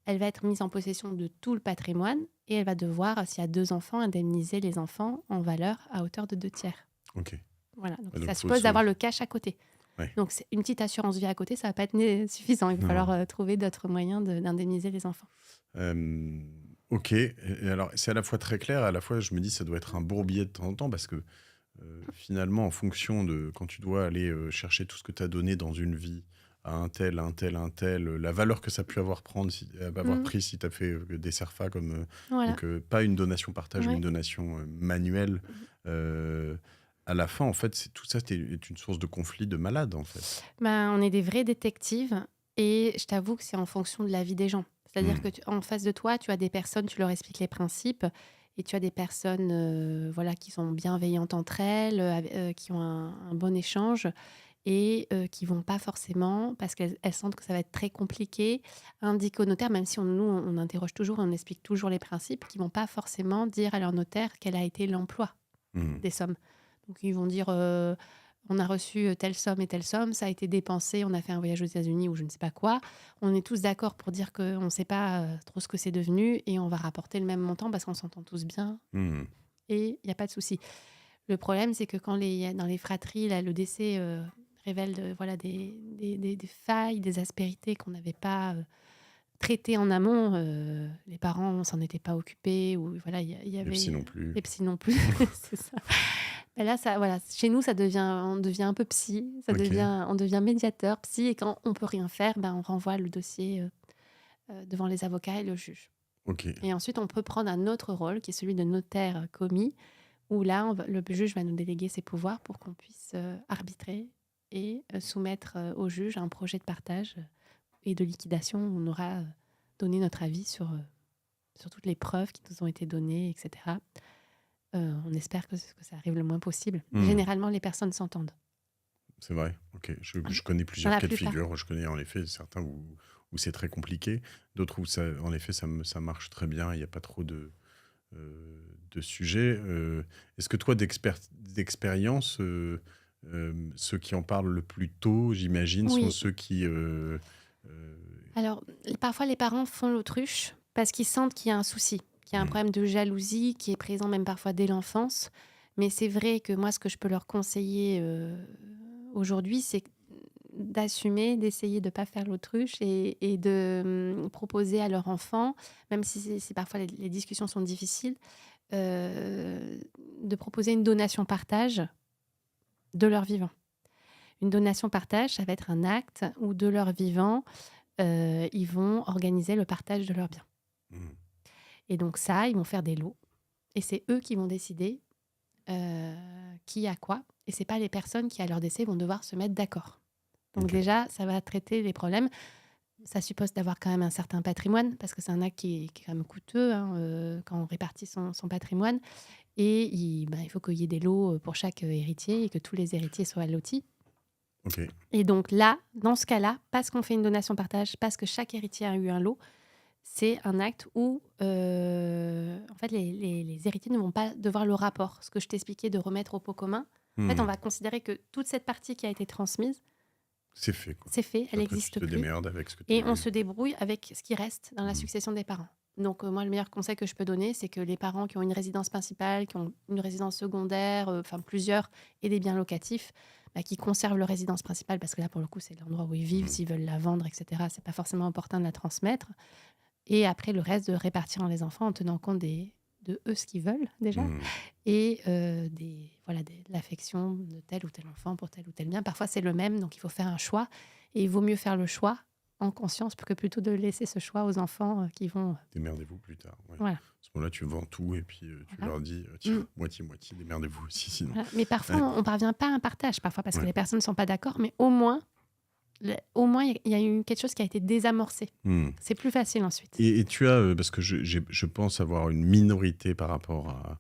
Elle va être mise en possession de tout le patrimoine et elle va devoir, s'il y a 2 enfants, indemniser les enfants en valeur à hauteur de 2 tiers. Ok. Voilà, donc Ouais, donc ça faut suppose d'avoir le cash à côté. Ouais. Donc, c'est une petite assurance vie à côté, ça va pas être suffisant. Il va Non. falloir trouver d'autres moyens d'indemniser les enfants. Ok. Et alors, c'est à la fois très clair, à la fois, je me dis, ça doit être un bourbier de temps en temps, parce que finalement, en fonction de quand tu dois aller chercher tout ce que tu as donné dans une vie à un tel, la valeur que ça a pu avoir Mhm. pris si tu as fait des SERFA Voilà. donc pas une donation partage, mais Ouais. une donation manuelle. À la fin, en fait, tout ça est une source de conflit de malade, en fait. Ben, on est des vrais détectives et je t'avoue que c'est en fonction de la vie des gens. C'est-à-dire Hmm. que en face de toi, tu as des personnes, tu leur expliques les principes et tu as des personnes voilà, qui sont bienveillantes entre elles, qui ont un bon échange et qui vont pas forcément, parce qu'elles sentent que ça va être très compliqué, indiquer au notaire, même si nous, on interroge toujours, on explique toujours les principes, qui vont pas forcément dire à leur notaire quel a été l'emploi Hmm. des sommes. Donc, ils vont dire on a reçu telle somme et telle somme, ça a été dépensé, on a fait un voyage aux États-Unis ou je ne sais pas quoi. On est tous d'accord pour dire qu'on ne sait pas trop ce que c'est devenu et on va rapporter le même montant parce qu'on s'entend tous bien Hmm. et il n'y a pas de souci. Le problème, c'est que quand dans les fratries, là, le décès révèle voilà, des failles, des aspérités qu'on n'avait pas traitées en amont, les parents ne s'en étaient pas occupés, ou voilà, il y Les avait psys non plus. les psys non plus, c'est ça. Et là, voilà, chez nous, on devient un peu psy, Ok. on devient médiateur, psy, et quand on peut rien faire, ben, on renvoie le dossier devant les avocats et le juge. Ok. Et ensuite, on peut prendre un autre rôle, qui est celui de notaire commis, où là, le juge va nous déléguer ses pouvoirs pour qu'on puisse arbitrer et soumettre au juge un projet de partage et de liquidation où on aura donné notre avis sur toutes les preuves qui nous ont été données, etc. On espère que ça arrive le moins possible. Hmm. Généralement, les personnes s'entendent. C'est vrai. Ok. Je connais Dans plusieurs la cas de plupart. figure. Je connais en effet certains où c'est très compliqué, d'autres où en effet ça marche très bien. Il n'y a pas trop de sujets. Est-ce que toi, d'expérience, ceux qui en parlent le plus tôt, j'imagine, sont Oui. ceux qui... Alors, parfois, les parents font l'autruche parce qu'ils sentent qu'il y a un souci, qu'il y a un Hmm. problème de jalousie qui est présent même parfois dès l'enfance. Mais c'est vrai que moi, ce que je peux leur conseiller aujourd'hui, c'est d'assumer, d'essayer de ne pas faire l'autruche et de proposer à leur enfant, même si parfois les discussions sont difficiles, de proposer une donation-partage de leur vivant. Une donation-partage, ça va être un acte où de leur vivant, ils vont organiser le partage de leurs biens. Hmm. Et donc ça, ils vont faire des lots. Et c'est eux qui vont décider qui a quoi. Et c'est pas les personnes qui, à leur décès, vont devoir se mettre d'accord. Donc Ok. déjà, ça va traiter les problèmes. Ça suppose d'avoir quand même un certain patrimoine, parce que c'est un acte qui est quand même coûteux quand on répartit son patrimoine. Et il faut qu'il y ait des lots pour chaque héritier et que tous les héritiers soient lotis. Ok. Et donc là, dans ce cas-là, parce qu'on fait une donation-partage, parce que chaque héritier a eu un lot, c'est un acte où en fait, les héritiers ne vont pas devoir le rapport. Ce que je t'expliquais de remettre au pot commun, En fait, on va considérer que toute cette partie qui a été transmise, C'est fait, quoi. c'est fait, elle Après, tu n'existe te plus. démerdes avec ce que tu Et on as se débrouille avec ce qui reste dans la succession des parents. Donc, moi, le meilleur conseil que je peux donner, c'est que les parents qui ont une résidence principale, qui ont une résidence secondaire, enfin plusieurs, et des biens locatifs, qui conservent leur résidence principale, parce que là, pour le coup, c'est l'endroit où ils vivent. S'ils veulent la vendre, etc., c'est pas forcément opportun de la transmettre. Et après, le reste, de répartir les enfants en tenant compte de eux ce qu'ils veulent déjà, et de l'affection de tel ou tel enfant pour tel ou tel bien. Parfois, c'est le même, donc il faut faire un choix. Et il vaut mieux faire le choix en conscience que plutôt de laisser ce choix aux enfants qui vont... Démerdez-vous plus tard. Ouais. Voilà. À ce moment-là, tu vends tout et puis tu Voilà. leur dis tiens, moitié-moitié, démerdez-vous aussi sinon. Voilà. Mais parfois, on ne parvient pas à un partage, parfois parce que Ouais. les personnes ne sont pas d'accord, mais au moins, il y a eu quelque chose qui a été désamorcé. C'est plus facile ensuite. Et tu as, parce que je pense avoir une minorité par rapport à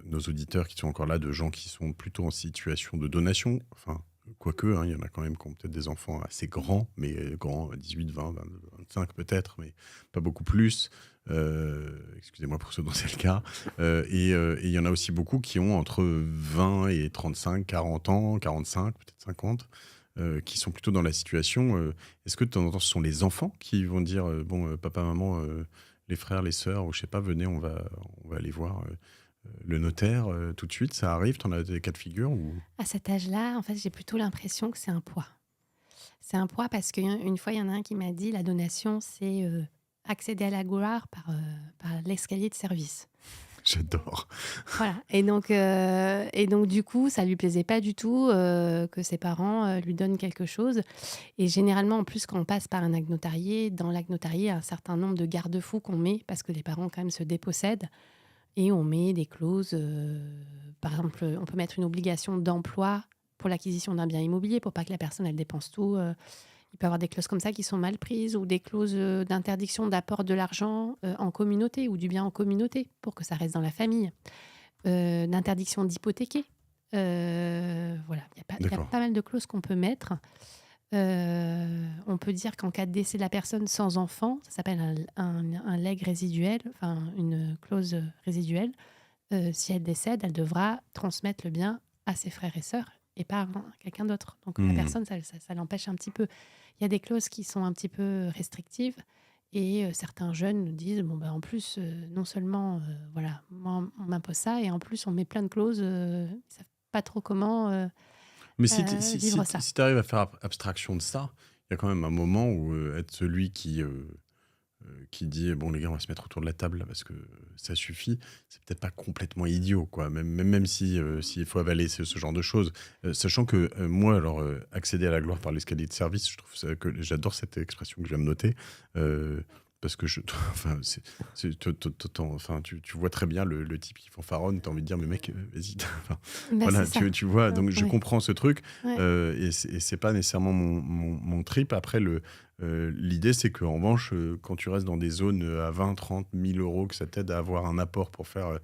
nos auditeurs qui sont encore là, de gens qui sont plutôt en situation de donation. Enfin, quoique, il y en a quand même qui ont peut-être des enfants assez grands, mais grands, 18, 20, 25 peut-être, mais pas beaucoup plus. Excusez-moi pour ceux dont c'est le cas. Et il y en a aussi beaucoup qui ont entre 20 et 35, 40 ans, 45, peut-être 50. Qui sont plutôt dans la situation. Est-ce que de temps en temps, ce sont les enfants qui vont dire bon, papa, maman, les frères, les sœurs, ou je sais pas, venez, on va aller voir le notaire tout de suite. Ça arrive? T'en as des cas de figure ou... À cet âge-là, en fait, j'ai plutôt l'impression que c'est un poids. C'est un poids parce qu'une fois, il y en a un qui m'a dit la donation, c'est accéder à la gloire par l'escalier de service. J'adore. Voilà. Et donc, du coup, ça lui plaisait pas du tout que ses parents lui donnent quelque chose. Et généralement, en plus, quand on passe par un acte notarié, dans l'acte notarié, il y a un certain nombre de garde-fous qu'on met parce que les parents, quand même, se dépossèdent. Et on met des clauses. Par exemple, on peut mettre une obligation d'emploi pour l'acquisition d'un bien immobilier pour pas que la personne, elle dépense tout. Il peut y avoir des clauses comme ça qui sont mal prises ou des clauses d'interdiction d'apport de l'argent en communauté ou du bien en communauté pour que ça reste dans la famille. D'interdiction d'hypothéquer. Voilà, il y a pas mal de clauses qu'on peut mettre. On peut dire qu'en cas de décès de la personne sans enfant, ça s'appelle un legs résiduel, enfin une clause résiduelle. Si elle décède, elle devra transmettre le bien à ses frères et sœurs et pas à quelqu'un d'autre. Donc la personne, ça l'empêche un petit peu. Il y a des clauses qui sont un petit peu restrictives et certains jeunes nous disent en plus, non seulement voilà, moi, on m'impose ça et en plus on met plein de clauses, ils ne savent pas trop comment Mais vivre ça. si tu arrives à faire abstraction de ça, il y a quand même un moment où être celui qui dit bon les gars, on va se mettre autour de la table là, parce que ça suffit, c'est peut-être pas complètement idiot, quoi, même si s'il faut avaler ce genre de choses, sachant que moi, alors accéder à la gloire par l'escalier de service, je trouve ça, que j'adore cette expression que je viens de noter, parce que tu vois très bien le type qui fanfaronne, t'as envie de dire mais mec, vas-y, voilà, tu vois, donc je comprends ce truc. Et c'est pas nécessairement mon trip. Après, l'idée, c'est qu'en revanche, quand tu restes dans des zones à 20, 30 000 euros, que ça t'aide à avoir un apport pour faire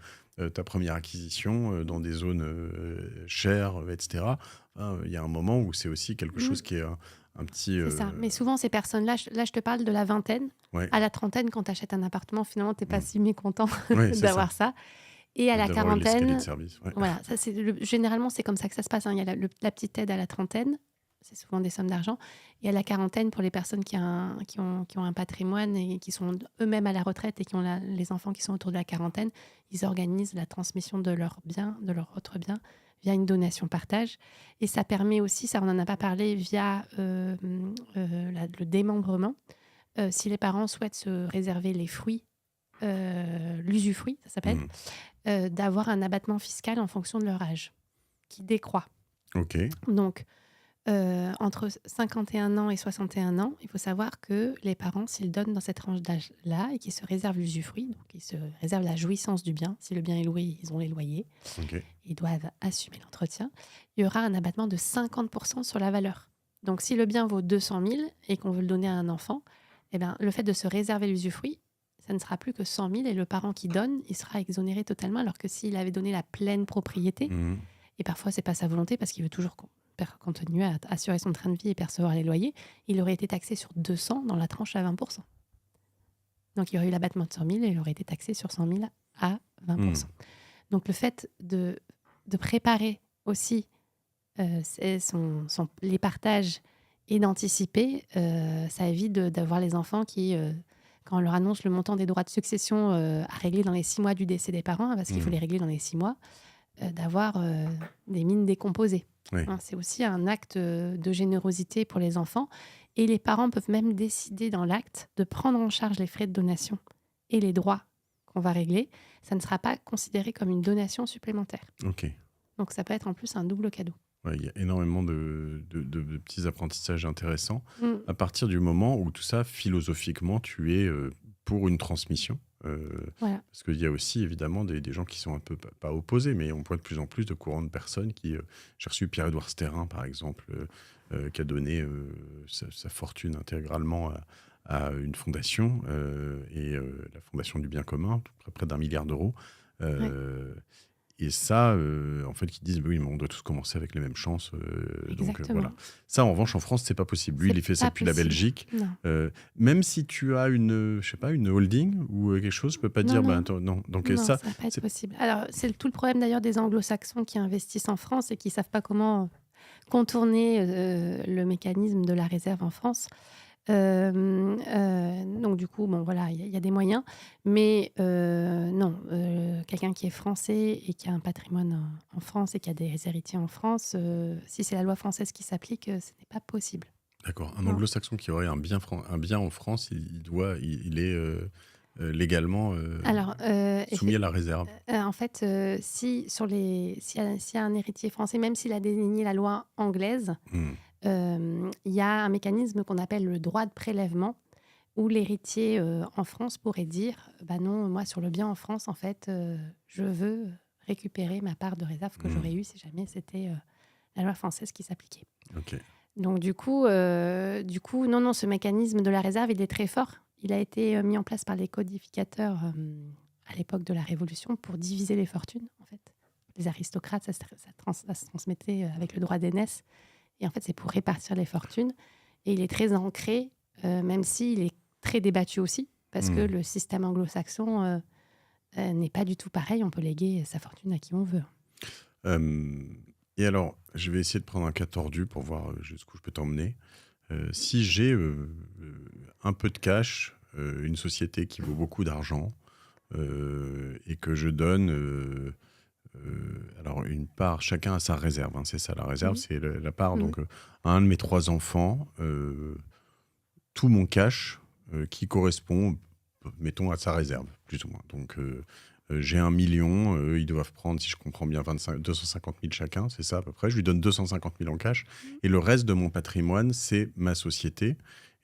ta première acquisition, dans des zones chères, etc., il y a un moment où c'est aussi quelque chose qui est un petit... C'est ça. Mais souvent, ces personnes-là, là, je te parle de la vingtaine. Ouais. À la trentaine, quand tu achètes un appartement, finalement, tu n'es pas si mécontent d'avoir ça. Et à la d'avoir quarantaine, de service, voilà, ça, généralement, c'est comme ça que ça se passe. Il y a la petite aide à la trentaine, c'est souvent des sommes d'argent. Et à la quarantaine, pour les personnes qui ont un patrimoine et qui sont eux-mêmes à la retraite et qui ont les enfants qui sont autour de la quarantaine, ils organisent la transmission de leurs biens, de leurs autres biens, via une donation-partage. Et ça permet aussi, ça on n'en a pas parlé, via le démembrement. Si les parents souhaitent se réserver les fruits, l'usufruit, ça s'appelle, d'avoir un abattement fiscal en fonction de leur âge, qui décroît. Ok. Donc, entre 51 ans et 61 ans, il faut savoir que les parents, s'ils donnent dans cette tranche d'âge-là et qu'ils se réservent l'usufruit, donc ils se réservent la jouissance du bien, si le bien est loué, ils ont les loyers, ils doivent assumer l'entretien, il y aura un abattement de 50% sur la valeur. Donc, si le bien vaut 200 000 et qu'on veut le donner à un enfant, eh ben, le fait de se réserver l'usufruit, ça ne sera plus que 100 000 et le parent qui donne, il sera exonéré totalement, alors que s'il avait donné la pleine propriété, et parfois c'est pas sa volonté parce qu'il veut toujours continuer à assurer son train de vie et percevoir les loyers, il aurait été taxé sur 200 dans la tranche à 20%. Donc il y aurait eu l'abattement de 100 000 et il aurait été taxé sur 100 000 à 20%. Donc le fait de préparer aussi les partages et d'anticiper, ça évite d'avoir les enfants qui, quand on leur annonce le montant des droits de succession à régler dans les 6 mois du décès des parents, parce qu'il faut Mmh. les régler dans les 6 mois, d'avoir des mines décomposées. Oui. Hein, c'est aussi un acte de générosité pour les enfants. Et les parents peuvent même décider dans l'acte de prendre en charge les frais de donation et les droits qu'on va régler. Ça ne sera pas considéré comme une donation supplémentaire. Ok. Donc ça peut être en plus un double cadeau. Ouais, il y a énormément de petits apprentissages intéressants Mm. à partir du moment où tout ça, philosophiquement, tu es pour une transmission. Voilà. Parce qu'il y a aussi évidemment des gens qui sont un peu, pas opposés, mais on voit de plus en plus de courants de personnes qui... j'ai reçu Pierre-Édouard Sterrin, par exemple, qui a donné sa fortune intégralement à une fondation, la Fondation du Bien Commun, près d'1 milliard d'euros. Et ça, en fait, qui disent, oui, mais on doit tous commencer avec les mêmes chances. Donc Exactement. voilà. Ça, en revanche, en France, c'est pas possible. Lui, C'est il fait ça pas depuis la possible. Belgique. Non. Même si tu as je sais pas, une holding ou quelque chose, je peux pas Non, dire, non. attends, non. Donc Non, ça, ça va pas être c'est- possible. Alors, c'est tout le problème d'ailleurs des anglo-saxons qui investissent en France et qui savent pas comment contourner le mécanisme de la réserve en France. Donc du coup, bon voilà, il y a des moyens, mais non, quelqu'un qui est français et qui a un patrimoine en France et qui a des héritiers en France, si c'est la loi française qui s'applique, ce n'est pas possible. d'accord. Un Non. anglo-saxon qui aurait un bien en France, il est légalement Alors, soumis à la réserve. en fait, s'il y a un héritier français, même s'il a désigné la loi anglaise, Hmm. il y a un mécanisme qu'on appelle le droit de prélèvement, où l'héritier en France pourrait dire bah non, moi sur le bien en France, en fait, je veux récupérer ma part de réserve que j'aurais eue si jamais c'était la loi française qui s'appliquait. Ok. Donc du coup, non, ce mécanisme de la réserve, il est très fort. Il a été mis en place par les codificateurs à l'époque de la Révolution pour diviser les fortunes, en fait. Les aristocrates, ça se transmettait avec le droit d'aînesse. Et en fait, c'est pour répartir les fortunes. Et il est très ancré, même s'il est très débattu aussi, parce que le système anglo-saxon n'est pas du tout pareil. On peut léguer sa fortune à qui on veut. Et alors, je vais essayer de prendre un cas tordu pour voir jusqu'où je peux t'emmener. Si j'ai un peu de cash, une société qui vaut beaucoup d'argent, et que je donne alors une part, chacun a sa réserve, hein, c'est ça la réserve, c'est la part donc à un de mes 3 enfants, tout mon cash qui correspond, mettons, à sa réserve, plus ou moins. Donc j'ai 1 million, ils doivent prendre, si je comprends bien, 250 000 chacun, c'est ça à peu près. Je lui donne 250 000 en cash. Et le reste de mon patrimoine, c'est ma société.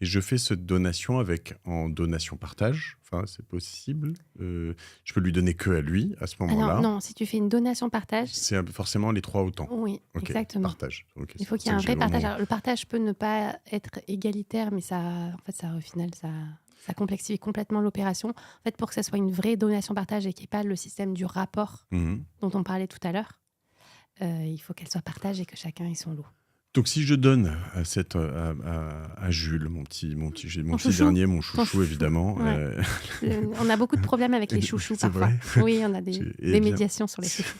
Et je fais cette donation en donation partage. Enfin, c'est possible. Je peux lui donner que à lui à ce moment-là. Alors non, si tu fais une donation partage... C'est forcément les 3 autant. Oui, Ok, partage. Okay, Il faut qu'il y ait un vrai partage. Alors, le partage peut ne pas être égalitaire, mais au final, ça complexifie complètement l'opération. En fait, pour que ça soit une vraie donation-partage et qu'il n'y ait pas le système du rapport dont on parlait tout à l'heure, il faut qu'elle soit partage et que chacun ait son lot. Donc, si je donne à Jules, mon petit dernier, mon chouchou, évidemment. Ouais. On a beaucoup de problèmes avec les chouchous parfois. Vrai. Oui, on a des médiations sur les chouchous.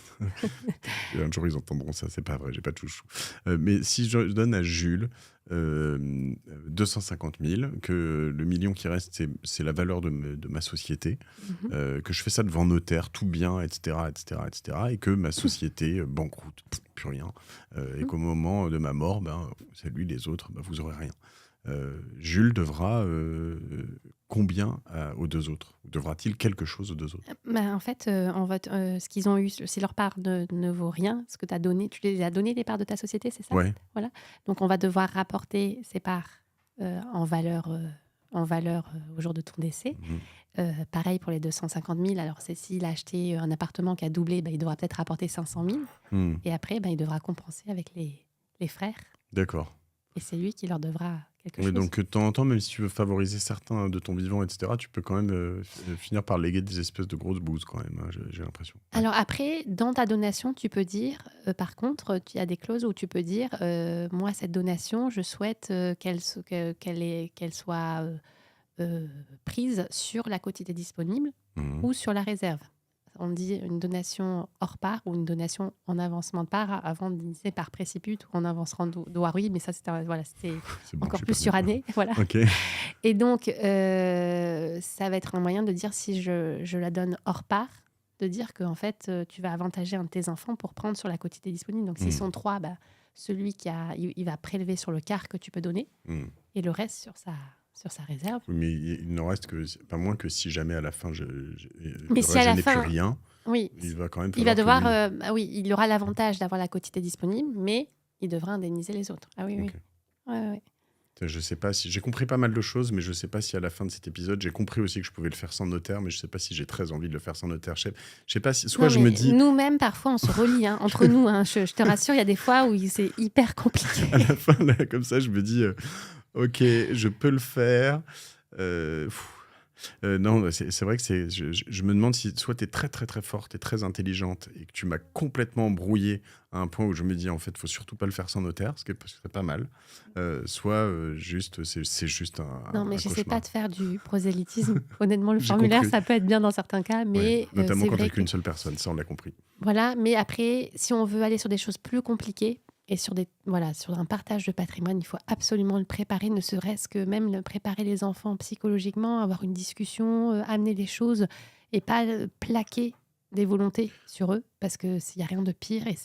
Un jour, ils entendront ça, c'est pas vrai, j'ai pas de chouchou. Mais si je donne à Jules 250 000, que le million qui reste, c'est la valeur de ma société, que je fais ça devant notaire, tout bien, etc., et que ma société banqueroute, plus rien, et qu'au moment de ma mort, c'est lui, les autres, vous aurez rien. Jules devra combien aux 2 autres? Devra-t-il quelque chose aux 2 autres? En fait, ce qu'ils ont eu, si leur part ne vaut rien, ce que tu as donné, tu les as donné les parts de ta société, c'est ça? Ouais. Voilà. Donc, on va devoir rapporter ces parts en valeur au jour de ton décès. Pareil pour les 250 000. Alors, s'il a acheté un appartement qui a doublé, il devra peut-être rapporter 500 000. Et après, il devra compenser avec les frères. D'accord. Et c'est lui qui leur devra quelque Oui, chose. donc de temps en temps, même si tu veux favoriser certains de ton vivant, etc., tu peux quand même finir par léguer des espèces de grosses bouses quand même, hein, j'ai l'impression. Alors après, dans ta donation, tu peux dire, par contre, il y a des clauses où tu peux dire, moi, cette donation, je souhaite qu'elle soit prise sur la quotité disponible ou sur la réserve. On dit une donation hors part ou une donation en avancement de part. Avant, on disait par préciput ou en avancement d'oirie, mais ça, c'était C'est bon, encore je suis plus perdu. suranné. Voilà. Ok. Et donc, ça va être un moyen de dire si je la donne hors part, de dire que en fait, tu vas avantager un de tes enfants pour prendre sur la quotité disponible. Donc, s'ils sont 3, celui il va prélever sur le quart que tu peux donner et le reste sur sa réserve. Oui, mais il n'en reste pas moins que si jamais à la fin, Mais si à je la n'ai plus fin, rien, oui, il va quand même il va falloir que devoir, oui, il aura l'avantage d'avoir la quotité disponible, mais il devra indemniser les autres. Ah oui, oui. Ok. Ouais, ouais. Je sais pas si j'ai compris pas mal de choses, mais je sais pas si à la fin de cet épisode, j'ai compris aussi que je pouvais le faire sans notaire, mais je sais pas si j'ai très envie de le faire sans notaire. Je sais pas si, soit Non, je me mais dis nous-mêmes, parfois, on se relie entre nous. Je te rassure, il y a des fois où c'est hyper compliqué. à la fin, là, comme ça, je me dis, ok, je peux le faire. Pff. Non, c'est vrai que je me demande si soit tu es très très très forte et très intelligente et que tu m'as complètement brouillé à un point où je me dis en fait, faut surtout pas le faire sans notaire, ce qui serait pas mal. Soit juste, c'est juste Non, mais un je sais pas cauchemar. de faire du prosélytisme. Honnêtement, le J'ai formulaire, compris. ça peut être bien dans certains cas, Ouais. mais Notamment c'est quand vrai t'as que qu'une seule personne, ça on l'a compris. voilà. Mais après, si on veut aller sur des choses plus compliquées et sur un partage de patrimoine, il faut absolument le préparer, ne serait-ce que même le préparer les enfants psychologiquement, avoir une discussion, amener les choses et pas plaquer des volontés sur eux, parce que s'il y a rien de pire et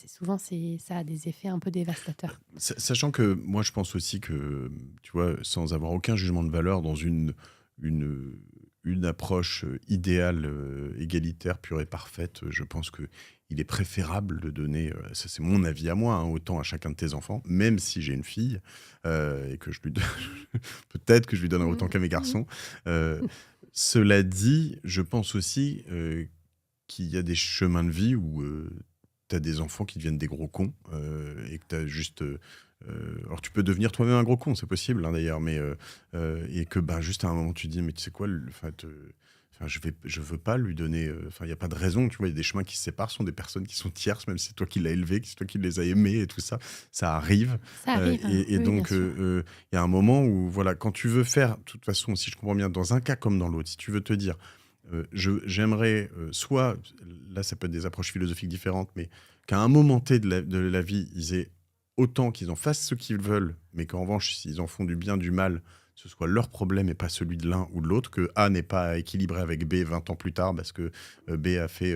ça a des effets un peu dévastateurs. Sachant que moi je pense aussi que, tu vois, sans avoir aucun jugement de valeur dans une approche idéale, égalitaire, pure et parfaite, je pense que il est préférable de donner, ça c'est mon avis à moi, hein, autant à chacun de tes enfants, même si j'ai une fille, et que je lui donne, peut-être que je lui donnerai autant qu'à mes garçons. Cela dit, je pense aussi qu'il y a des chemins de vie où tu as des enfants qui deviennent des gros cons et que tu as juste. Alors, tu peux devenir toi-même un gros con, c'est possible hein, d'ailleurs, mais et que juste à un moment tu dis, mais tu sais quoi, je veux pas lui donner. Il n'y a pas de raison, tu vois, il y a des chemins qui se séparent, ce sont des personnes qui sont tierces, même si c'est toi qui l'as élevé, que c'est toi qui les as aimés et tout ça, ça arrive. Ça arrive, hein. Et Oui, donc, bien sûr. il y a un moment où, voilà, quand tu veux faire, de toute façon, si je comprends bien, dans un cas comme dans l'autre, si tu veux te dire, j'aimerais soit, là ça peut être des approches philosophiques différentes, mais qu'à un moment T de la vie, ils aient autant qu'ils en fassent ce qu'ils veulent, mais qu'en revanche, s'ils en font du bien, du mal, ce soit leur problème et pas celui de l'un ou de l'autre, que A n'est pas équilibré avec B 20 ans plus tard parce que B a fait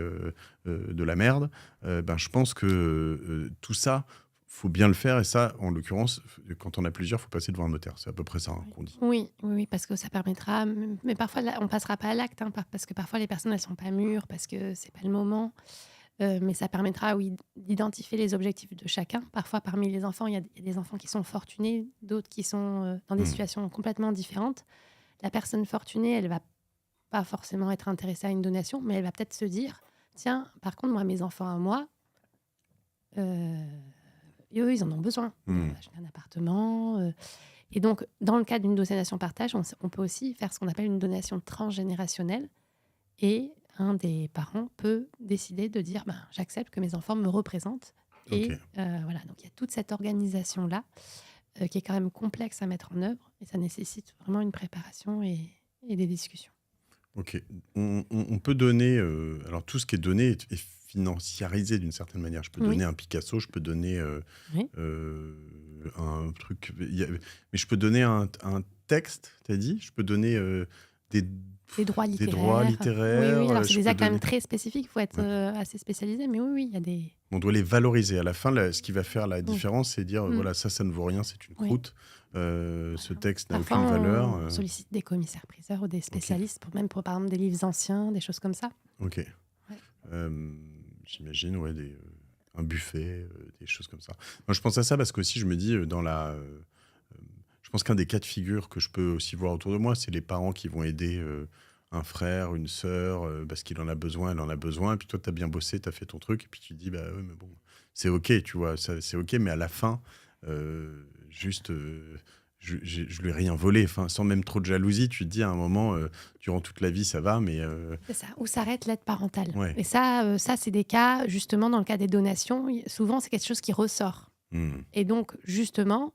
de la merde. Je pense que tout ça, faut bien le faire, et ça, en l'occurrence, quand on a plusieurs, faut passer devant un notaire. C'est à peu près ça qu'on dit. Oui, oui, oui, parce que ça permettra. Mais parfois, là, on passera pas à l'acte, hein, parce que parfois les personnes elles sont pas mûres, parce que c'est pas le moment. Mais ça permettra, oui, d'identifier les objectifs de chacun. Parfois, parmi les enfants, il y a des enfants qui sont fortunés, d'autres qui sont dans des situations complètement différentes. La personne fortunée, elle va pas forcément être intéressée à une donation, mais elle va peut-être se dire, tiens, par contre, moi, mes enfants à moi, eux, ils en ont besoin. Ils doivent acheter un appartement. Et donc, dans le cas d'une donation partage, on peut aussi faire ce qu'on appelle une donation transgénérationnelle. Et un des parents peut décider de dire j'accepte que mes enfants me représentent. Et voilà, donc il y a toute cette organisation-là qui est quand même complexe à mettre en œuvre. Et ça nécessite vraiment une préparation et des discussions. Ok. On peut donner. Alors, tout ce qui est donné est financiarisé d'une certaine manière. Je peux donner un Picasso, je peux donner un truc. Mais je peux donner un texte, t'as dit. Je peux donner des droits littéraires. Des droits littéraires. Oui. Alors, c'est des actes quand même très spécifiques. Il faut être assez spécialisé. Mais oui, il y a des. On doit les valoriser. À la fin, ce qui va faire la différence, c'est dire voilà, ça ne vaut rien, c'est une croûte. Ce texte n'a aucune valeur. On sollicite des commissaires-priseurs ou des spécialistes, même pour, par exemple, des livres anciens, des choses comme ça. Ok. J'imagine, un buffet, des choses comme ça. Moi, je pense à ça parce qu'aussi, je me dis, je pense qu'un des cas de figure que je peux aussi voir autour de moi, c'est les parents qui vont aider un frère, une sœur, parce qu'il en a besoin, elle en a besoin. Et puis toi, tu as bien bossé, tu as fait ton truc. Et puis tu te dis, ouais, mais bon, c'est OK, tu vois, c'est OK. Mais à la fin, je lui ai rien volé. Enfin, sans même trop de jalousie, tu te dis à un moment, durant toute la vie, ça va, mais... C'est ça, où s'arrête l'aide parentale. Ouais. Et ça, c'est des cas, justement, dans le cas des donations, souvent, c'est quelque chose qui ressort. Et donc, justement,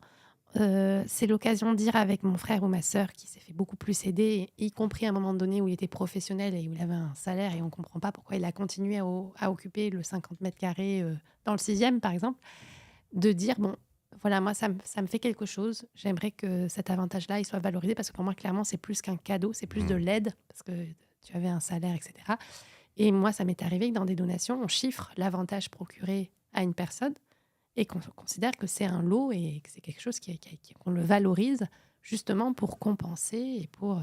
c'est l'occasion de dire avec mon frère ou ma sœur qui s'est fait beaucoup plus aider, y compris à un moment donné où il était professionnel et où il avait un salaire et on ne comprend pas pourquoi il a continué à occuper le 50 mètres carrés dans le 6e, par exemple, de dire, bon, voilà, moi, ça me fait quelque chose. J'aimerais que cet avantage-là, il soit valorisé parce que pour moi, clairement, c'est plus qu'un cadeau, c'est plus de Mmh. l'aide parce que tu avais un salaire, etc. Et moi, ça m'est arrivé que dans des donations, on chiffre l'avantage procuré à une personne et qu'on considère que c'est un lot et que c'est quelque chose qu'on le valorise justement pour compenser et pour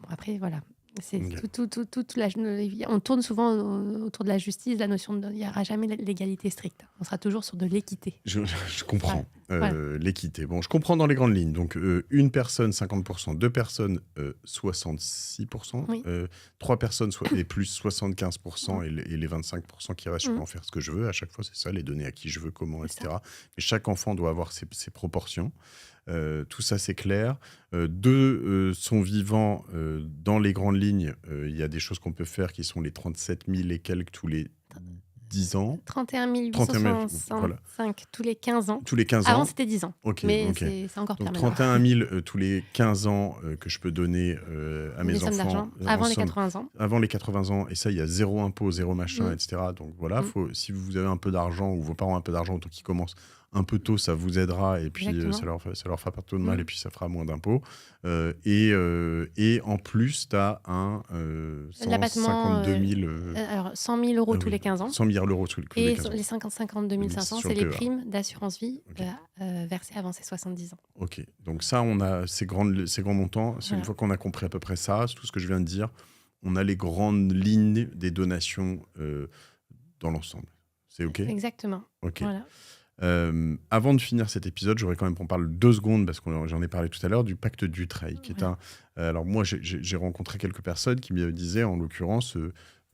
après, voilà. C'est OK. on tourne souvent autour de la justice, la notion il n'y aura jamais l'égalité stricte. On sera toujours sur de l'équité. Je Voilà. comprends, Voilà. l'équité. Bon, je comprends dans les grandes lignes. Donc, 1 personne, 50 %, 2 personnes, 66 Oui. 3 personnes et plus 75 Mm. et les 25 qui restent, je peux Mm. en faire ce que je veux à chaque fois, c'est ça, les donner à qui je veux, comment, et C'est ça. cetera. Mais chaque enfant doit avoir ses proportions. Tout ça, c'est clair. 2, sont vivants, dans les grandes lignes, il y a des choses qu'on peut faire qui sont les 37 000 et quelques tous les 10 ans. 31 31 000, voilà. 865 tous les 15 ans. Tous les 15 Avant, ans. c'était 10 ans. OK, Mais OK. c'est encore Donc pire maintenant. 31 000 tous les 15 ans que je peux donner à Des mes sommes d'argent enfants en avant les somme 80 ans. avant les 80 ans. Et ça, il y a zéro impôt, zéro machin, Mm. etc. Donc voilà, Mm. si vous avez un peu d'argent ou vos parents ont un peu d'argent, autant qu'ils commencent un peu tôt, ça vous aidera. Et puis Exactement. ça leur fera pas trop de mal Mm. et puis ça fera moins d'impôts. Et en plus, tu as un L'abattement, 152 000 alors 100 000 euros ah tous oui, les 15 ans. 100 milliards d'euros tous les Et 15 ans. les 52 500, Sur c'est le les PEA. primes d'assurance vie OK. versées avant ses 70 ans. Ok, donc ça, on a ces grands montants. C'est une Voilà. fois qu'on a compris à peu près ça, c'est tout ce que je viens de dire, on a les grandes lignes des donations dans l'ensemble. C'est ok? Exactement. Ok. Voilà. Avant de finir cet épisode, j'aurais quand même qu'on parle 2 secondes, parce que j'en ai parlé tout à l'heure, du pacte Dutreil, qui est Voilà. alors moi, j'ai rencontré quelques personnes qui me disaient, en l'occurrence,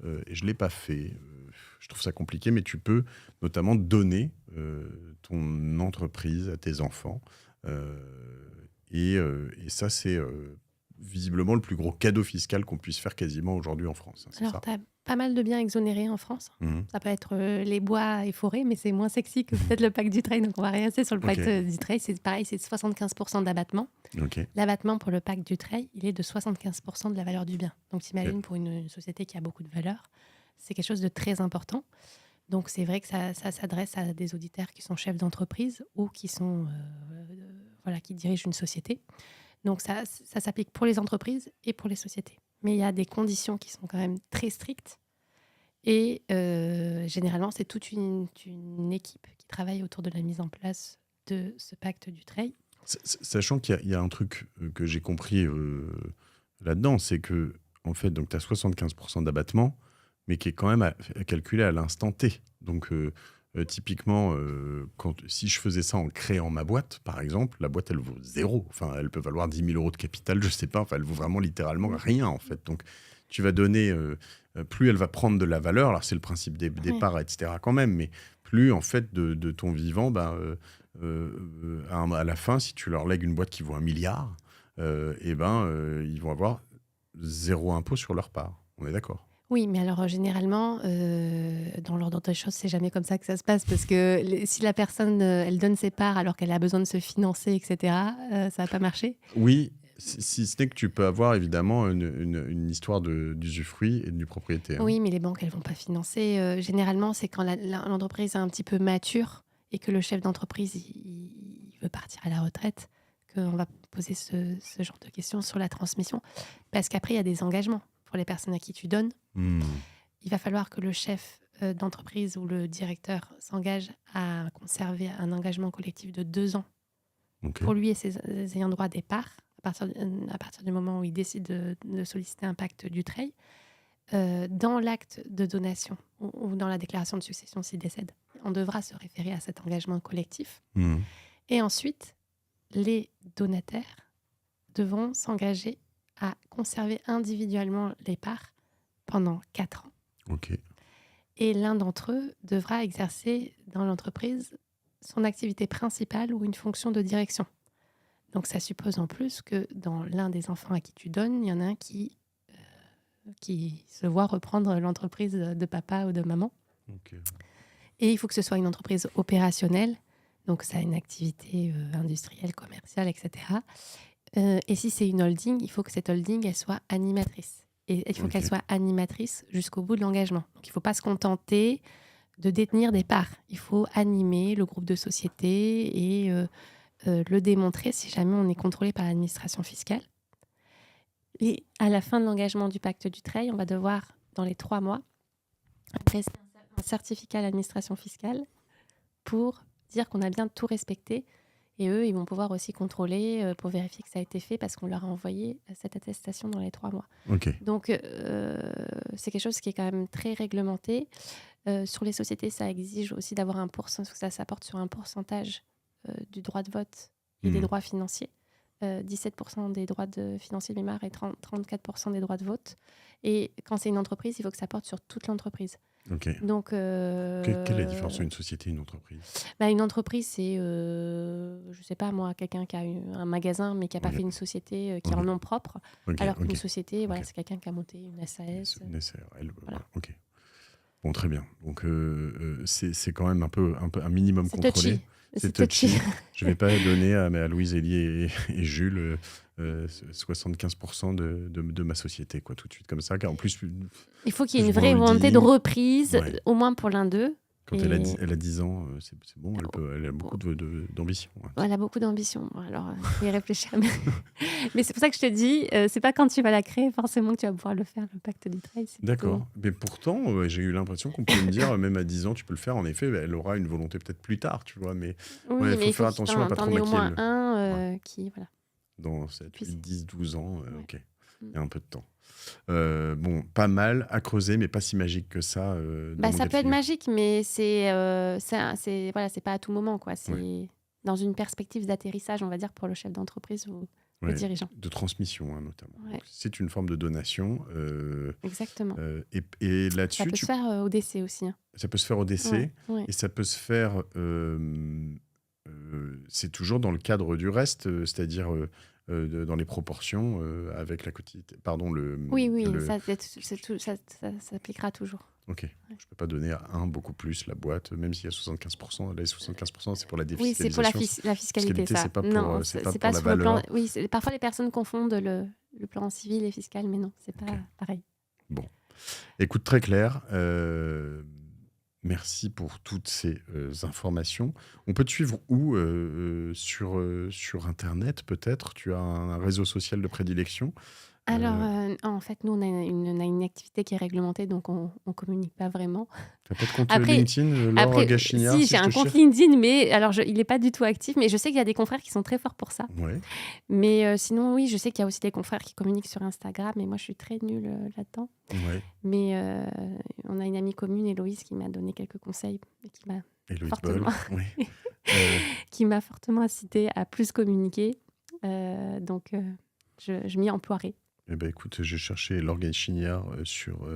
et je ne l'ai pas fait, je trouve ça compliqué, mais tu peux notamment donner ton entreprise à tes enfants. Euh, et ça, c'est visiblement le plus gros cadeau fiscal qu'on puisse faire quasiment aujourd'hui en France. Hein, c'est Alors, ça? tu as pas mal de biens exonérés en France. Mhm. Ça peut être les bois et forêts, mais c'est moins sexy que peut-être le pacte Dutreil. Donc, on va rester sur le Ok. pacte Dutreil. C'est pareil, c'est 75% d'abattement. Ok. L'abattement pour le pacte Dutreil, il est de 75% de la valeur du bien. Donc, t'imagines, pour une société qui a beaucoup de valeur, c'est quelque chose de très important. Donc, c'est vrai que ça s'adresse à des auditeurs qui sont chefs d'entreprise ou qui sont, voilà, qui dirigent une société. Donc, ça s'applique pour les entreprises et pour les sociétés. Mais il y a des conditions qui sont quand même très strictes. Et généralement, c'est toute une équipe qui travaille autour de la mise en place de ce pacte Dutreil. Sachant qu'il y a un truc que j'ai compris là-dedans, c'est que, en fait, tu as 75% d'abattement, mais qui est quand même à calculer à l'instant T. Donc, typiquement, si je faisais ça en créant ma boîte, par exemple, la boîte, elle vaut 0. Enfin, elle peut valoir 10 000 euros de capital, je sais pas. Enfin, elle vaut vraiment littéralement rien, en fait. Donc, tu vas donner, plus elle va prendre de la valeur. Alors, c'est le principe des parts, etc. quand même, mais plus, en fait, de ton vivant, à la fin, si tu leur lègues une boîte qui vaut 1 milliard, ils vont avoir 0 impôt sur leur part. On est d'accord? Oui, mais alors généralement, dans l'ordre des choses, c'est jamais comme ça que ça se passe parce que si la personne, elle donne ses parts alors qu'elle a besoin de se financer, etc., ça va pas marcher. Oui, si ce n'est que tu peux avoir évidemment une histoire d'usufruit et de propriété. Hein. Oui, mais les banques, elles vont pas financer. Généralement, c'est quand l'entreprise est un petit peu mature et que le chef d'entreprise il veut partir à la retraite qu'on va poser ce genre de questions sur la transmission. Parce qu'après, il y a des engagements pour les personnes à qui tu donnes. Il va falloir que le chef d'entreprise ou le directeur s'engage à conserver un engagement collectif de 2 ans Ok. pour lui et ses ayants droit des parts, à partir du moment où il décide de solliciter un pacte Dutreil. Dans l'acte de donation ou dans la déclaration de succession s'il décède, on devra se référer à cet engagement collectif. Et ensuite, les donataires devront s'engager à conserver individuellement les parts pendant 4 ans. Ok. Et l'un d'entre eux devra exercer dans l'entreprise son activité principale ou une fonction de direction. Donc ça suppose en plus que dans l'un des enfants à qui tu donnes, il y en a un qui se voit reprendre l'entreprise de papa ou de maman. Ok. Et il faut que ce soit une entreprise opérationnelle, Donc, ça a une activité industrielle, commerciale, etc. Et si c'est une holding, il faut que cette holding, elle soit animatrice. Et il faut qu'elle Ok. soit animatrice jusqu'au bout de l'engagement. Donc, il ne faut pas se contenter de détenir des parts. Il faut animer le groupe de société et le démontrer si jamais on est contrôlé par l'administration fiscale. Et à la fin de l'engagement du pacte Dutreil, on va devoir, dans les 3 mois, adresser un certificat à l'administration fiscale pour dire qu'on a bien tout respecté. Et eux, ils vont pouvoir aussi contrôler pour vérifier que ça a été fait parce qu'on leur a envoyé cette attestation dans les 3 mois. Ok. Donc, c'est quelque chose qui est quand même très réglementé. Sur les sociétés, ça exige aussi d'avoir un pourcentage, ça porte sur un pourcentage du droit de vote et des droits financiers. 17% des droits financiers de mémoire et 34% des droits de vote. Et quand c'est une entreprise, il faut que ça porte sur toute l'entreprise. Ok. Donc, Quelle est la différence entre une société et une entreprise? une entreprise, c'est, je sais pas moi, quelqu'un qui a eu un magasin mais qui n'a pas Ok. fait une société qui est en nom propre. Ok, Alors qu'une ok. société, voilà, Ok. c'est quelqu'un qui a monté une SAS. Une SARL, Voilà. ok. Bon, très bien. Donc, c'est quand même un minimum C'est contrôlé. touchy. C'est touchy. Je ne vais pas donner à Louise, Elie et Jules 75% de ma société, quoi, tout de suite, comme ça. Car en plus, Il faut qu'il y ait je une vois vraie volonté de holding. reprise, Ouais. au moins pour l'un d'eux. Quand Et- elle a 10 ans, c'est bon, elle a beaucoup d'ambition. Ouais. Elle a beaucoup d'ambition. Bon, alors, il faut y réfléchir. Mais c'est pour ça que je te dis, c'est pas quand tu vas la créer forcément que tu vas pouvoir le faire, le pacte Dutreil. C'est D'accord. Mais pourtant, j'ai eu l'impression qu'on pouvait me dire, même à 10 ans, tu peux le faire. En effet, elle aura une volonté peut-être plus tard, tu vois. Mais Oui, ouais, mais il faut faire qu'il attention à pas trop t'en ait au maquiller moins un qui... Voilà. dans 7, Puis 8, 10, 12 ans. Ouais. Ok, il y a un peu de temps. Bon, pas mal à creuser, mais pas si magique que ça. Dans mon Ça cas de peut être figure. magique, mais c'est pas à tout moment, quoi. C'est dans une perspective d'atterrissage, on va dire, pour le chef d'entreprise ou le Ouais, dirigeant. de transmission, hein, notamment. Ouais. Donc, c'est une forme de donation. Exactement. Et Ça là-dessus, peut se faire au décès aussi. Hein. ça peut se faire au décès. Ouais. Et ça peut se faire. C'est toujours dans le cadre du reste, c'est-à-dire dans les proportions avec la quotité. Pardon, Oui, le- ça s'appliquera toujours. Ok. Je ne peux pas donner à un beaucoup plus la boîte, même s'il y a 75%. Là, 75%, c'est pour la Oui, c'est pour la défiscalisation. fiscalité, ça. C'est pas pour, Non, c'est c'est pas pas pour la sur le plan. valeur. Oui, parfois les personnes confondent le plan civil et fiscal, mais non, c'est pas Ok. pareil. Bon. Écoute, très clair. Merci pour toutes ces informations. On peut te suivre où sur Internet, peut-être? Tu as un réseau social de prédilection? Alors, en fait, nous, on a une activité qui est réglementée, donc on communique pas vraiment. Tu n'as pas de compte Après- LinkedIn, Laure Gachignard, si, si j'ai je un te compte cherche? LinkedIn, mais alors il n'est pas du tout actif, mais je sais qu'il y a des confrères qui sont très forts pour ça. Ouais. Mais sinon, oui, je sais qu'il y a aussi des confrères qui communiquent sur Instagram, et moi, je suis très nulle là-dedans. Ouais. Mais on a une amie commune, Héloïse, qui m'a donné quelques conseils et Héloïse Fortement. Boll. Oui. qui m'a fortement incité à plus communiquer. Donc, je m'y emploierai. Eh ben, écoute, j'ai cherché Laure Gachignard sur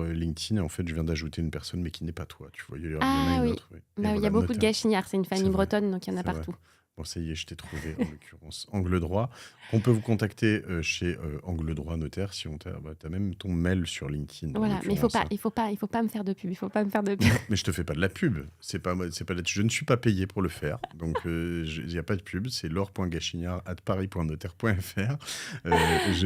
LinkedIn. Et en fait, je viens d'ajouter une personne, mais qui n'est pas toi. Tu vois, il y en a Ah une oui. autre. Oui. Et Il y voilà, a beaucoup de notaire. gachignards, c'est une famille C'est vrai. bretonne, donc il y en a C'est vrai. partout. Bon, ça y est, je t'ai trouvé, en l'occurrence. Angle droit. On peut vous contacter chez Angle droit notaire si on t'a. T'as même ton mail sur LinkedIn. en Voilà, mais il faut l'occurrence. pas me faire de pub. Il faut pas me faire de pub. Mais je te fais pas de la pub. C'est pas moi. Je ne suis pas payé pour le faire. Donc il n'y a pas de pub. C'est laure.gachignard@paris.notaire.fr.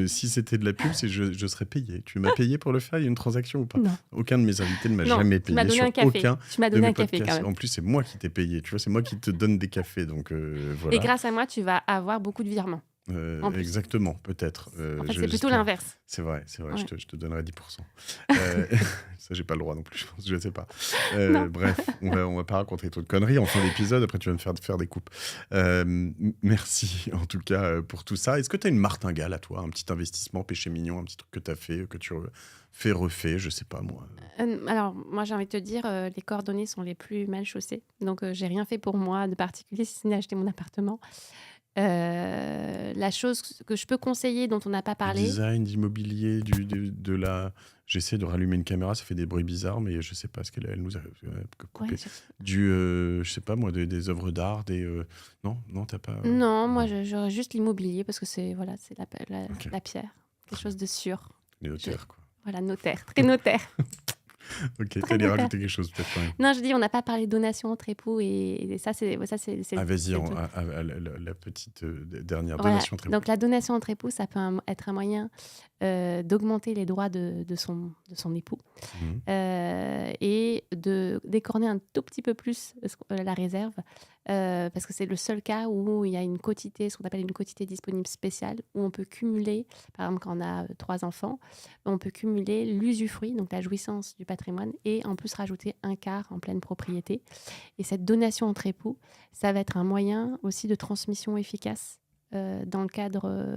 Si c'était de la pub, je serais payé. Tu m'as payé pour le faire? Il y a une transaction ou pas? Non. Aucun de mes invités ne m'a Non, jamais tu m'as payé donné sur un café. aucun Tu m'as de donné mes un café podcasts. quand même. En plus, c'est moi qui t'ai payé. Tu vois, c'est moi qui te donne des cafés. Donc voilà. Et grâce à moi, tu vas avoir beaucoup de virements. en plus. Exactement, peut-être. En fait, c'est plutôt j'espère. l'inverse. C'est vrai, Ouais. je te donnerai 10%. Ça, j'ai pas le droit non plus, je sais pas. Non. Bref, on va pas raconter trop de conneries en fin d'épisode, après tu vas me faire des coupes. Merci en tout cas pour tout ça. Est-ce que tu as une martingale à toi, un petit investissement péché mignon, un petit truc que tu as fait, que tu fais, refait, je sais pas moi. Alors, moi, j'ai envie de te dire, les coordonnées sont les plus mal chaussées. Donc, j'ai rien fait pour moi de particulier, si ce n'est acheter mon appartement. La chose que je peux conseiller, dont on n'a pas Du parlé, design, d'immobilier, de la... J'essaie de rallumer une caméra, ça fait des bruits bizarres, mais je sais pas ce qu'elle nous a coupé. ouais, Je sais pas moi, des œuvres d'art, Non, t'as pas... non, moi, j'aurais juste l'immobilier parce que c'est Ok. la pierre, quelque chose de sûr. Les notaires, quoi. Voilà, notaire, très notaire. Ok, tu Très allais bien. rajouter quelque chose peut-être quand même. Non, je dis, on n'a pas parlé de donation entre époux et ça, c'est Ah, vas-y, c'est tout. la petite dernière Voilà. donation très Donc, la donation entre époux, ça peut être un moyen d'augmenter les droits de son époux Mhm. et de d'écorner un tout petit peu plus la réserve parce que c'est le seul cas où il y a une quotité, ce qu'on appelle une quotité disponible spéciale, où on peut cumuler, par exemple quand on a 3 enfants, on peut cumuler l'usufruit, donc la jouissance du patrimoine, et en plus rajouter un quart en pleine propriété. Et cette donation entre époux, ça va être un moyen aussi de transmission efficace dans le cadre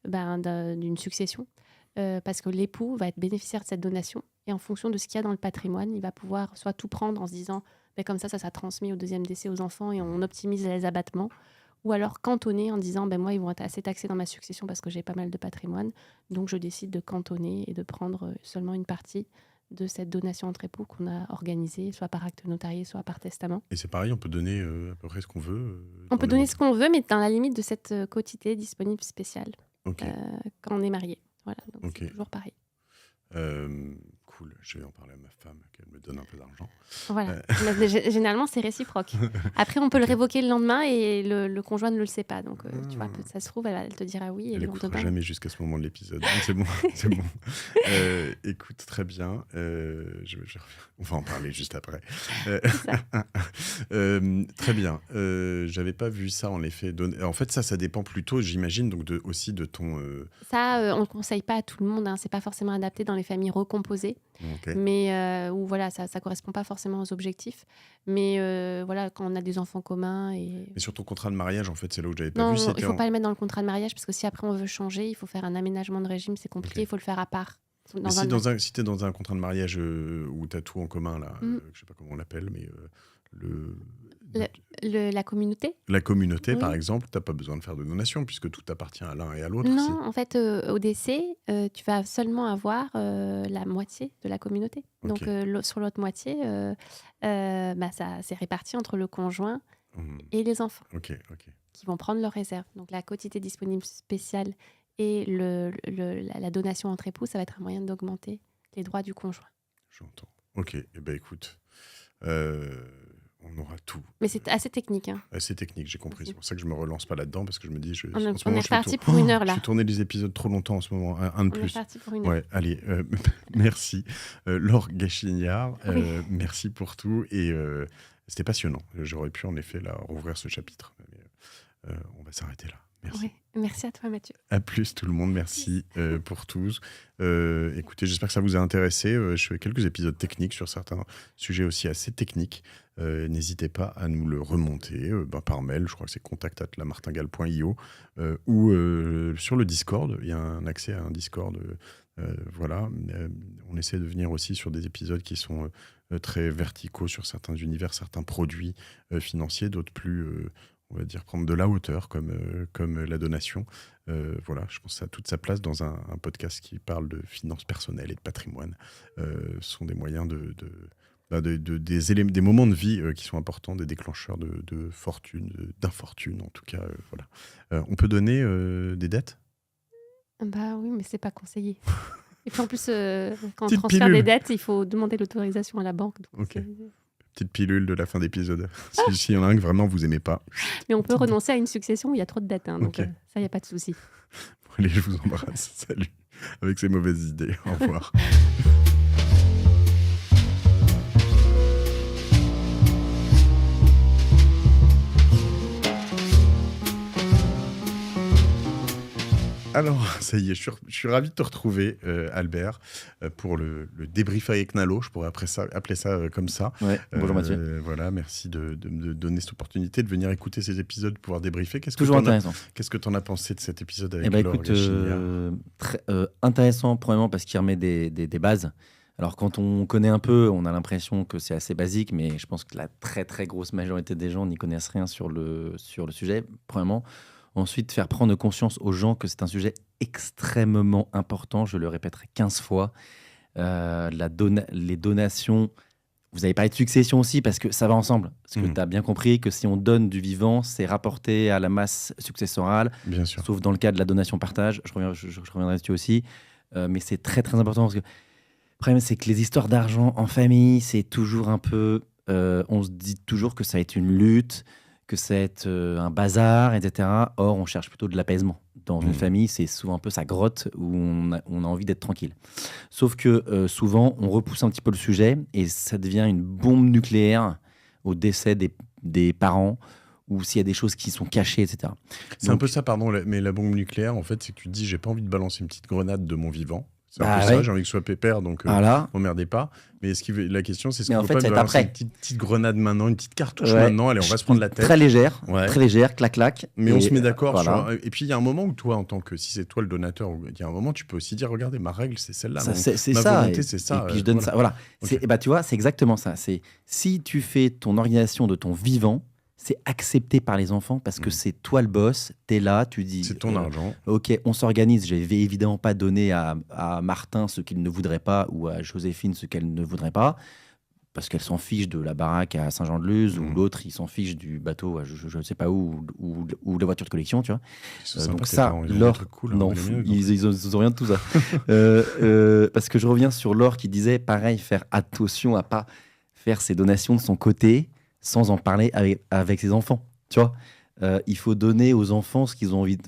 d'une succession, parce que l'époux va être bénéficiaire de cette donation et en fonction de ce qu'il y a dans le patrimoine, il va pouvoir soit tout prendre en se disant comme ça transmet au deuxième décès aux enfants et on optimise les abattements, ou alors cantonner en disant moi ils vont être assez taxés dans ma succession parce que j'ai pas mal de patrimoine, donc je décide de cantonner et de prendre seulement une partie de cette donation entre époux qu'on a organisée, soit par acte notarié, soit par testament. Et c'est pareil, on peut donner à peu près ce qu'on veut. On peut donner ce qu'on veut, mais dans la limite de cette quotité disponible spéciale Ok, quand on est marié. Voilà, donc ok. c'est toujours pareil. Cool, je vais en parler à ma femme, qu'elle me donne un peu d'argent. Voilà. Mais généralement, c'est réciproque. Après, on peut le Ok. révoquer le lendemain et le conjoint ne le sait pas. Donc, tu vois, ça se trouve, elle te dira oui et Elle le n'écoutera lendemain. jamais jusqu'à ce moment de l'épisode. Donc, c'est bon, c'est bon. Écoute, très bien. On va en parler juste après. Très bien. J'avais pas vu ça en effet. En fait, ça dépend plutôt, j'imagine, donc aussi de ton. Ça, on ne conseille pas à tout le monde. Hein. C'est pas forcément adapté dans les familles recomposées. Ok. Mais où voilà, ça correspond pas forcément aux objectifs. Mais voilà, quand on a des enfants communs et Mais sur ton contrat de mariage, en fait, c'est là où j'avais pas non, vu. il faut pas le mettre dans le contrat de mariage parce que si après on veut changer, il faut faire un aménagement de régime, c'est compliqué, Ok. il faut le faire à part. Mais si tu es dans un contrat de mariage où tu as tout en commun, là, je sais pas comment on l'appelle, mais la communauté. la communauté, Oui. par exemple, tu n'as pas besoin de faire de donation puisque tout appartient à l'un et à l'autre. Non, en fait, au décès, tu vas seulement avoir la moitié de la communauté. Ok. Donc, sur l'autre moitié, ça c'est réparti entre le conjoint Mhm. et les enfants Ok. qui vont prendre leur réserve. Donc, la quotité disponible spéciale et la donation entre époux, ça va être un moyen d'augmenter les droits du conjoint. J'entends. Ok. Eh ben écoute, on aura tout. Mais c'est assez technique. Hein. C'est technique, j'ai compris. Aussi. C'est pour ça que je me relance pas là-dedans parce que je me dis, On est reparti pour une heure là. Je suis tourné des épisodes trop longtemps en ce moment, un de On est plus. reparti pour une heure. Ouais, allez, merci. Laure Gachignard, Oui. merci pour tout. Et c'était passionnant. J'aurais pu en effet là, rouvrir ce chapitre. Mais, on va s'arrêter là. Merci. Ouais. Merci à toi, Mathieu. À plus tout le monde, merci pour tous. Écoutez, j'espère que ça vous a intéressé. Je fais quelques épisodes techniques sur certains sujets aussi assez techniques. N'hésitez pas à nous le remonter par mail, je crois que c'est contact@lamartingale.io ou sur le Discord. Il y a un accès à un Discord. Voilà. On essaie de venir aussi sur des épisodes qui sont très verticaux sur certains univers, certains produits financiers, d'autres plus... on va dire prendre de la hauteur comme la donation. Voilà, je pense que ça a toute sa place dans un podcast qui parle de finances personnelles et de patrimoine. Ce sont des moyens des moments de vie qui sont importants, des déclencheurs de fortune, d'infortune en tout cas. Voilà. On peut donner des dettes ? Bah oui, mais c'est pas conseillé. Et puis en plus, quand on Petite transfère pilule. des dettes, il faut demander l'autorisation à la banque. Donc Ok. Petite pilule de la fin d'épisode. S'il y en a un que vraiment vous aimez pas. Mais on peut renoncer à une succession où il y a trop de dettes. Hein, donc Ok. ça, il n'y a pas de souci. Allez, je vous embrasse. Salut. Avec ces mauvaises idées. Au revoir. Alors, ça y est, je suis ravi de te retrouver, Albert, pour le débrief avec Nalo. Je pourrais appeler ça comme ça. Ouais, bonjour Mathieu. Voilà, merci de me donner cette opportunité de venir écouter ces épisodes, de pouvoir débriefer. Toujours intéressant. Qu'est-ce que tu en as pensé de cet épisode avec Eh Laure écoute, Gachignard ? très intéressant, premièrement, parce qu'il remet des bases. Alors, quand on connaît un peu, on a l'impression que c'est assez basique, mais je pense que la très, très grosse majorité des gens n'y connaissent rien sur le sujet, premièrement. Ensuite, faire prendre conscience aux gens que c'est un sujet extrêmement important, je le répéterai 15 fois. Les donations, vous avez parlé de succession aussi, parce que ça va ensemble. Parce que tu as bien compris que si on donne du vivant, c'est rapporté à la masse successorale, Bien sûr. sauf dans le cas de la donation-partage. Je reviendrai dessus aussi. Mais c'est très, très important, parce que problème, c'est que les histoires d'argent en famille, c'est toujours un peu... on se dit toujours que ça va être une lutte, que ça va être un bazar, etc. Or, on cherche plutôt de l'apaisement. Dans une famille, c'est souvent un peu sa grotte où on a envie d'être tranquille. Sauf que souvent, on repousse un petit peu le sujet et ça devient une bombe nucléaire au décès des parents ou s'il y a des choses qui sont cachées, etc. C'est un peu ça, pardon, mais la bombe nucléaire, en fait, c'est que tu te dis, j'ai pas envie de balancer une petite grenade de mon vivant. C'est un peu ça, j'ai envie que ce soit pépère, donc voilà. m'emmerdez pas. Mais la question, c'est ce qu'on en peut fait, pas balancer une petite grenade maintenant, une petite cartouche maintenant, allez, on va se prendre la tête. Très légère, clac, clac. Mais on se met d'accord sur... Et puis, il y a un moment où toi, en tant que... Si c'est toi le donateur, il y a un moment, tu peux aussi dire, regardez, ma règle, c'est celle-là. C'est ma ça. volonté, c'est ça. Et puis, je donne ça. Voilà. Okay. Tu vois, c'est exactement ça. Si tu fais ton organisation de ton vivant, c'est accepté par les enfants parce que c'est toi le boss, t'es là, tu dis... C'est ton argent. Ok, on s'organise, je vais évidemment pas donner à Martin ce qu'il ne voudrait pas ou à Joséphine ce qu'elle ne voudrait pas, parce qu'elle s'en fiche de la baraque à Saint-Jean-de-Luz ou l'autre, il s'en fiche du bateau à je ne sais pas où, ou la voiture de collection, tu vois. Donc ça, Laure, cool, non, ils ont rien de tout ça. Parce que je reviens sur Laure qui disait, pareil, faire attention à pas faire ses donations de son côté, sans en parler avec ses enfants, tu vois. Il faut donner aux enfants ce qu'ils ont envie,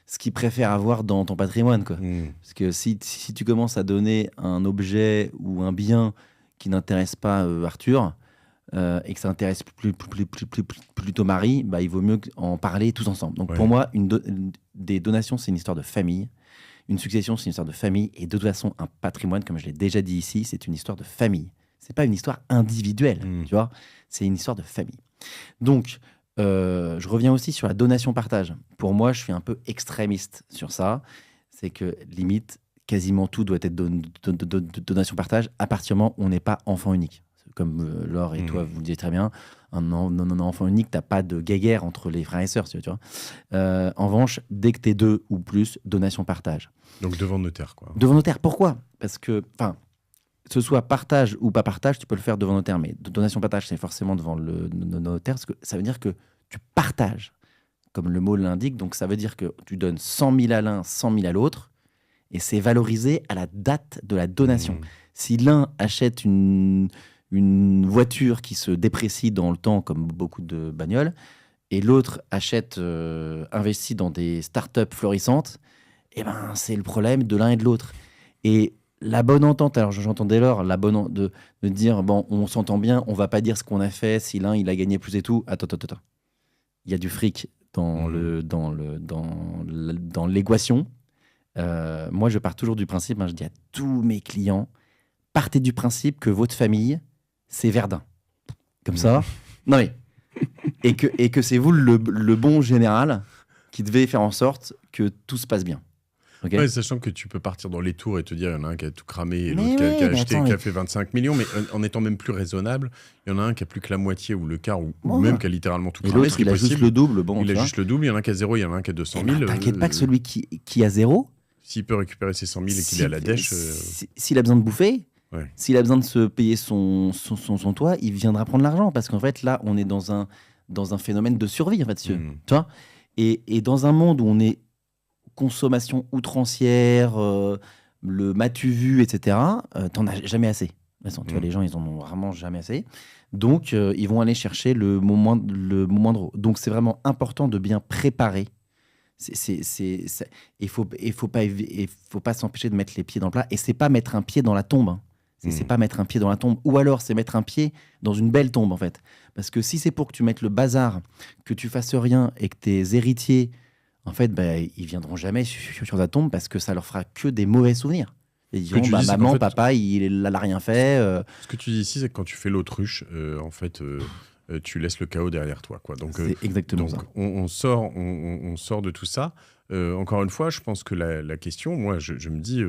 ce qu'ils préfèrent avoir dans ton patrimoine, quoi. Parce que si tu commences à donner un objet ou un bien qui n'intéresse pas Arthur et que ça intéresse plutôt Marie, bah, il vaut mieux en parler tous ensemble. Donc pour moi, des donations, c'est une histoire de famille. Une succession, c'est une histoire de famille. Et de toute façon, un patrimoine, comme je l'ai déjà dit ici, c'est une histoire de famille. C'est pas une histoire individuelle, tu vois. C'est une histoire de famille. Donc, je reviens aussi sur la donation-partage. Pour moi, je suis un peu extrémiste sur ça. C'est que, limite, quasiment tout doit être donation-partage à partir du moment où on n'est pas enfant unique. Comme Laure et toi, vous le disiez très bien, un enfant unique, tu n'as pas de guéguerre entre les frères et sœurs, tu vois. En revanche, dès que tu es 2 ou plus, donation-partage. Donc devant notaire, quoi. Devant notaire, pourquoi ? Parce que, ce soit partage ou pas partage, tu peux le faire devant notaire, mais donation-partage, c'est forcément devant le notaire, parce que ça veut dire que tu partages, comme le mot l'indique, donc ça veut dire que tu donnes 100 000 à l'un, 100 000 à l'autre, et c'est valorisé à la date de la donation. Si l'un achète une voiture qui se déprécie dans le temps, comme beaucoup de bagnoles, et l'autre investit dans des startups florissantes, eh ben, c'est le problème de l'un et de l'autre. Et la bonne entente, alors j'entendais Laure, de dire, bon, on s'entend bien, on va pas dire ce qu'on a fait, si l'un, il a gagné plus et tout. Attends. Il y a du fric dans l'équation. Moi, je pars toujours du principe, je dis à tous mes clients, partez du principe que votre famille, c'est Verdun. Comme ça. Non mais... et que c'est vous le bon général qui devez faire en sorte que tout se passe bien. Okay. Ouais, sachant que tu peux partir dans les tours et te dire, il y en a un qui a tout cramé et l'autre qui a acheté, qui a fait 25 millions, mais en étant même plus raisonnable, il y en a un qui a plus que la moitié ou le quart, ou même qui a littéralement tout cramé. L'autre, il a juste le double. Il a juste le double, il y en a un qui a 0, il y en a un qui a 200 000. T'inquiète pas que celui qui a 0, s'il peut récupérer ses 100 000 et qu'il est à la dèche... S'il a besoin de bouffer, s'il a besoin de se payer son toit, il viendra prendre l'argent, parce qu'en fait, là, on est dans un phénomène de survie, en fait, tu vois. Et dans un monde où on est consommation outrancière, le m'as-tu vu, etc., t'en as jamais assez. Tu vois, les gens, ils en ont vraiment jamais assez. Donc, ils vont aller chercher le moindre. Donc, c'est vraiment important de bien préparer. Il faut pas s'empêcher de mettre les pieds dans le plat. Et c'est pas mettre un pied dans la tombe. Hein. C'est pas mettre un pied dans la tombe. Ou alors, c'est mettre un pied dans une belle tombe, en fait. Parce que si c'est pour que tu mettes le bazar, que tu fasses rien et que tes héritiers... En fait, ils viendront jamais sur ta tombe parce que ça leur fera que des mauvais souvenirs. Ils diront, maman, papa, il n'a rien fait. Ce que tu dis ici, c'est que quand tu fais l'autruche, en fait, tu laisses le chaos derrière toi, quoi. Donc, c'est exactement ça. On sort de tout ça. Encore une fois, je pense que la question, moi, je me dis,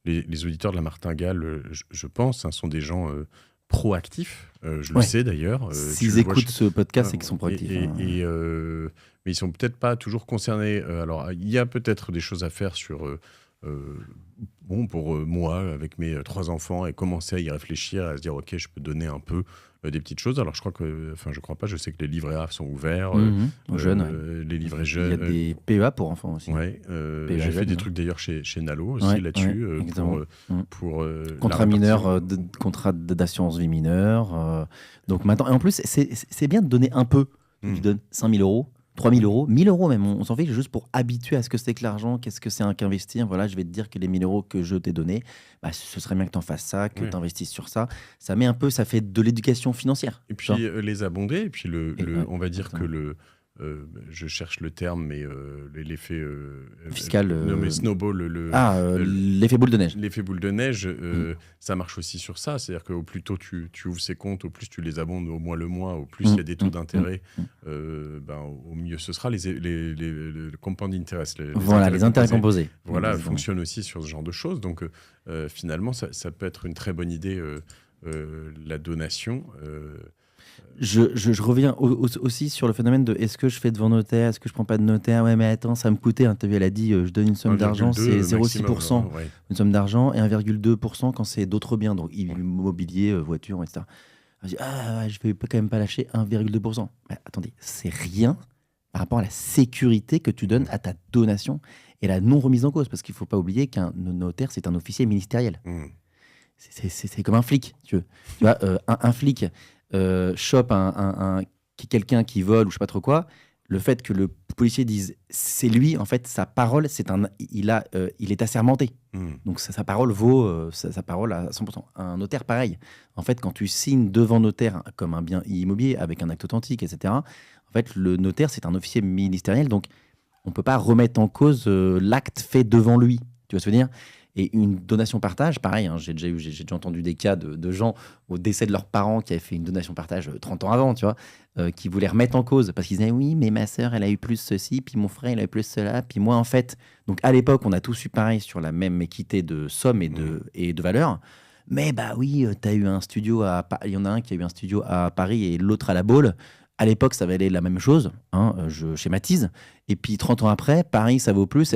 les auditeurs de la Martingale, je pense, sont des gens proactifs. Je le sais d'ailleurs. S'ils écoutent ce podcast, c'est qu'ils sont proactifs. Mais ils sont peut-être pas toujours concernés. Alors, il y a peut-être des choses à faire sur... pour moi, avec mes 3 enfants, et commencer à y réfléchir, à se dire, OK, je peux donner un peu. des petites choses. Alors, je crois pas, je sais que les livrets A sont ouverts, Aux jeunes. les livrets Il y a jeunes. des PEA pour enfants aussi. Ouais, PEA j'ai fait jeunes, des ouais. trucs d'ailleurs chez Nalo aussi Ouais, là-dessus, ouais, exactement. pour Contrat mineur, contrat d'assurance vie mineure. Donc maintenant, et en plus, c'est bien de donner un peu. Tu donnes 5 000 euros, 3 000 euros, 1 000 euros même, on s'en fiche, juste pour habituer à ce que c'est que l'argent, qu'est-ce que c'est qu'investir. Voilà, je vais te dire que les 1 000 euros que je t'ai donnés, ce serait bien que tu en fasses ça, que tu investisses sur ça. Ça fait de l'éducation financière. Et puis les abonder, et puis on va dire exactement. que je cherche le terme, mais l'effet Fiscal. non, mais snowball, L'effet boule de neige. l'effet boule de neige, ça marche aussi sur ça. C'est-à-dire qu'au plus tôt tu ouvres ces comptes, au plus tu les abondes au mois le mois, au plus il y a des taux d'intérêt, au mieux ce sera. Les compound interest, Les intérêts composés. voilà, fonctionnent aussi sur ce genre de choses. Donc finalement, ça peut être une très bonne idée, la donation. Je reviens aussi sur le phénomène de est-ce que je fais devant notaire, est-ce que je prends pas de notaire. Ouais, mais attends, ça me coûtait. Hein, elle a dit, je donne une somme d'argent, c'est 0,6%. Une somme d'argent et 1,2% quand c'est d'autres biens, donc immobilier, voiture, etc. Je dis, je vais quand même pas lâcher 1,2%. Mais attendez, c'est rien par rapport à la sécurité que tu donnes à ta donation et la non remise en cause, parce qu'il faut pas oublier qu'un notaire, c'est un officier ministériel. C'est comme un flic, tu vois, un flic chope quelqu'un qui vole ou je sais pas trop quoi. Le fait que le policier dise c'est lui, en fait, sa parole, il est assermenté. Donc sa parole vaut sa parole à 100%. Un notaire, pareil. En fait, quand tu signes devant notaire comme un bien immobilier avec un acte authentique, etc., en fait, le notaire, c'est un officier ministériel, donc on peut pas remettre en cause l'acte fait devant lui. Tu vois ce que je veux dire ? Et une donation partage, pareil, hein, j'ai déjà entendu des cas de gens au décès de leurs parents qui avaient fait une donation partage 30 ans avant, tu vois, qui voulaient remettre en cause parce qu'ils disaient oui, mais ma sœur, elle a eu plus ceci, puis mon frère, il a eu plus cela, puis moi, en fait. Donc à l'époque, on a tous eu pareil sur la même équité de somme et de valeur. Mais bah oui, t'as eu un studio il y en a un qui a eu un studio à Paris et l'autre à La Baule. À l'époque, ça valait la même chose, hein, je schématise. Et puis 30 ans après, Paris, ça vaut plus.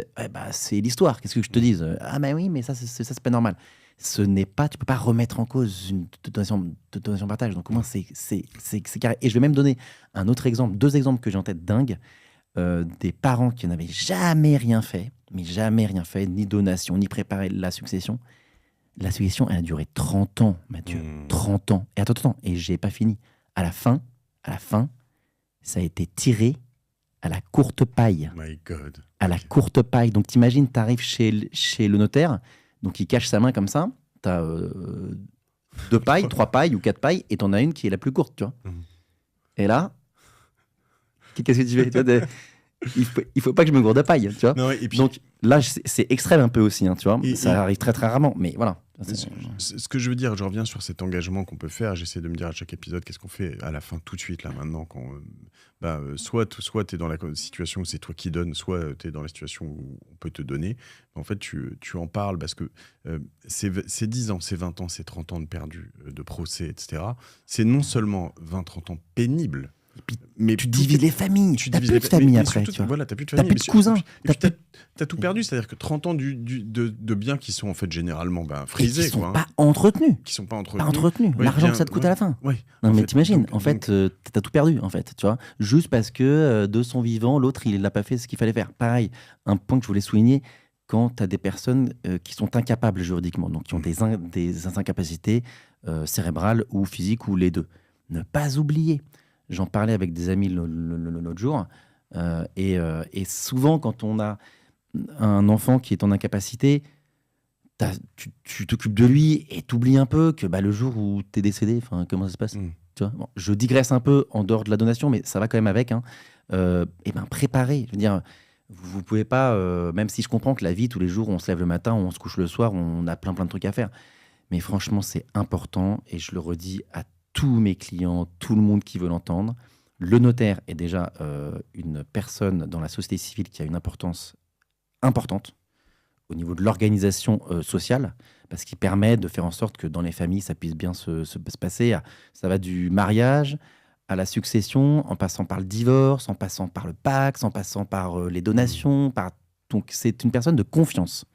C'est l'histoire. Qu'est-ce que je te dise ? Ah, mais oui, mais ça, c'est pas normal. Tu peux pas remettre en cause une donation partage. Donc, au moins, c'est carré. Et je vais même donner un autre exemple, 2 exemples que j'ai en tête dingues. Des parents qui n'avaient jamais rien fait, ni donation, ni préparé la succession. La succession, elle a duré 30 ans, Mathieu. 30 ans. Et attends, et j'ai pas fini. À la fin, ça a été tiré à la courte paille. My God. À la courte paille. Donc, t'imagines, t'arrives chez le notaire, donc il cache sa main comme ça, t'as 2 pailles, 3 pailles ou 4 pailles, et t'en as une qui est la plus courte, tu vois. Et là, qu'est-ce que tu fais, tu vois, il faut pas que je me gourde de paille, tu vois. Non, et puis, donc là, c'est extrême un peu aussi, hein, tu vois. Ça arrive très très rarement, mais voilà. Ce que je veux dire, je reviens sur cet engagement qu'on peut faire. J'essaie de me dire à chaque épisode qu'est-ce qu'on fait à la fin, tout de suite, là, maintenant. Soit tu es dans la situation où c'est toi qui donnes, soit tu es dans la situation où on peut te donner. En fait, tu en parles parce que c'est 10 ans, c'est 20 ans, c'est 30 ans de perdu, de procès, etc. C'est non seulement 20-30 ans pénibles, mais tu divises les familles. Tu n'as plus de famille après. Tu vois. Voilà, tu n'as plus de T'as famille. plus de cousins. Tu as tout perdu. C'est-à-dire que 30 ans de biens qui sont en fait généralement frisés. Qui ne sont quoi, pas entretenus. Qui sont pas entretenus. Ouais, l'argent que ça te coûte à la fin. Ouais, non, mais fait, t'imagines, en fait, t'as tout perdu, en fait, tu vois. Juste parce que de son vivant, l'autre, il n'a pas fait ce qu'il fallait faire. Pareil, un point que je voulais souligner, quand tu as des personnes qui sont incapables juridiquement, donc qui ont des incapacités cérébrales ou physiques ou les deux. Ne pas oublier. J'en parlais avec des amis l'autre jour. Et souvent, quand on a un enfant qui est en incapacité, tu t'occupes de lui et t'oublies un peu que le jour où tu es décédé, comment ça se passe tu vois, bon, je digresse un peu en dehors de la donation, mais ça va quand même avec. Hein. Préparer. Je veux dire, vous pouvez pas, même si je comprends que la vie, tous les jours, on se lève le matin, on se couche le soir, on a plein de trucs à faire. Mais franchement, c'est important et je le redis à tous mes clients, tout le monde qui veut l'entendre. Le notaire est déjà une personne dans la société civile qui a une importance importante au niveau de l'organisation sociale, parce qu'il permet de faire en sorte que dans les familles, ça puisse bien se passer. Ça va du mariage à la succession, en passant par le divorce, en passant par le Pacs, en passant par les donations. Donc c'est une personne de confiance.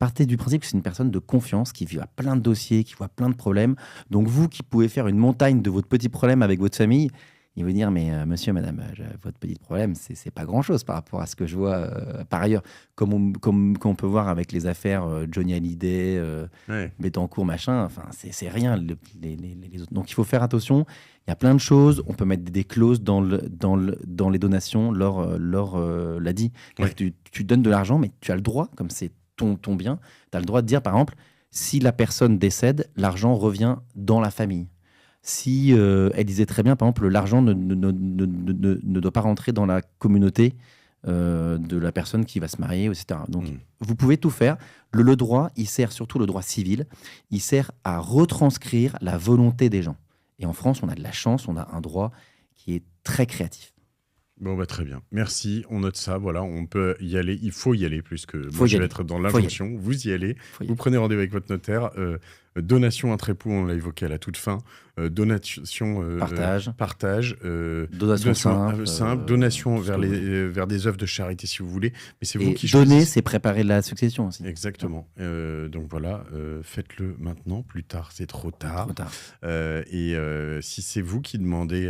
partez du principe que c'est une personne de confiance qui voit plein de dossiers, qui voit plein de problèmes. Donc vous qui pouvez faire une montagne de votre petit problème avec votre famille, il va dire mais monsieur, madame, votre petit problème, c'est pas grand-chose par rapport à ce que je vois par ailleurs. Comme on peut voir avec les affaires Johnny Hallyday, Bettencourt, machin, enfin c'est rien les autres. Donc il faut faire attention. Il y a plein de choses. On peut mettre des clauses dans les donations. Laure l'a dit. Ouais. Tu donnes de l'argent, mais tu as le droit, comme c'est ton bien, tu as le droit de dire, par exemple, si la personne décède, l'argent revient dans la famille. Si elle disait très bien, par exemple, l'argent ne doit pas rentrer dans la communauté de la personne qui va se marier, etc. Donc, vous pouvez tout faire. Le droit, il sert surtout le droit civil, il sert à retranscrire la volonté des gens. Et en France, on a de la chance, on a un droit qui est très créatif. Bon, bah, très bien. Merci, on note ça. Voilà, on peut y aller. Il faut y aller plus que moi, je vais être dans l'injonction. Vous y allez. Vous prenez rendez-vous avec votre notaire. Donation, un trépoux, on l'a évoqué à la toute fin. Donation, partage. Donation simple. Donation vers des œuvres de charité, si vous voulez. Mais c'est vous qui donner, choisissez. c'est préparer la succession aussi. Exactement. Donc voilà, faites-le maintenant. Plus tard, c'est trop tard. Et si c'est vous qui demandez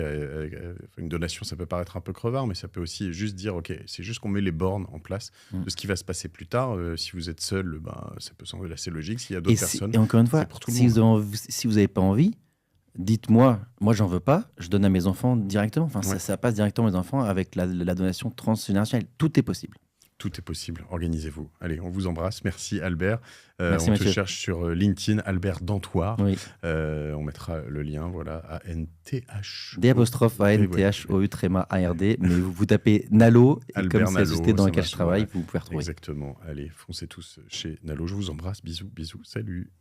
une donation, ça peut paraître un peu crevard, mais ça peut aussi juste dire, OK, c'est juste qu'on met les bornes en place de ce qui va se passer plus tard. Si vous êtes seul, ça peut sembler assez logique. S'il y a d'autres personnes, et encore une fois, si vous n'avez pas envie, dites-moi, moi j'en veux pas, je donne à mes enfants directement. Enfin, ça passe directement aux enfants avec la donation transgénérationnelle. Tout est possible. Tout est possible, organisez-vous. Allez, on vous embrasse. Merci Albert. Merci, on Mathieu. te cherche sur LinkedIn, Albert Dantoir. Oui. On mettra le lien, voilà, A-N-T-H. D'_A-N-T-H-O-U-A-R-D. Mais vous tapez Nalo, et Albert comme c'est la Nalo, société dans ça laquelle marche, je travaille, ouais. vous pouvez retrouver. Exactement. Allez, foncez tous chez Nalo. Je vous embrasse. Bisous, bisous. Salut.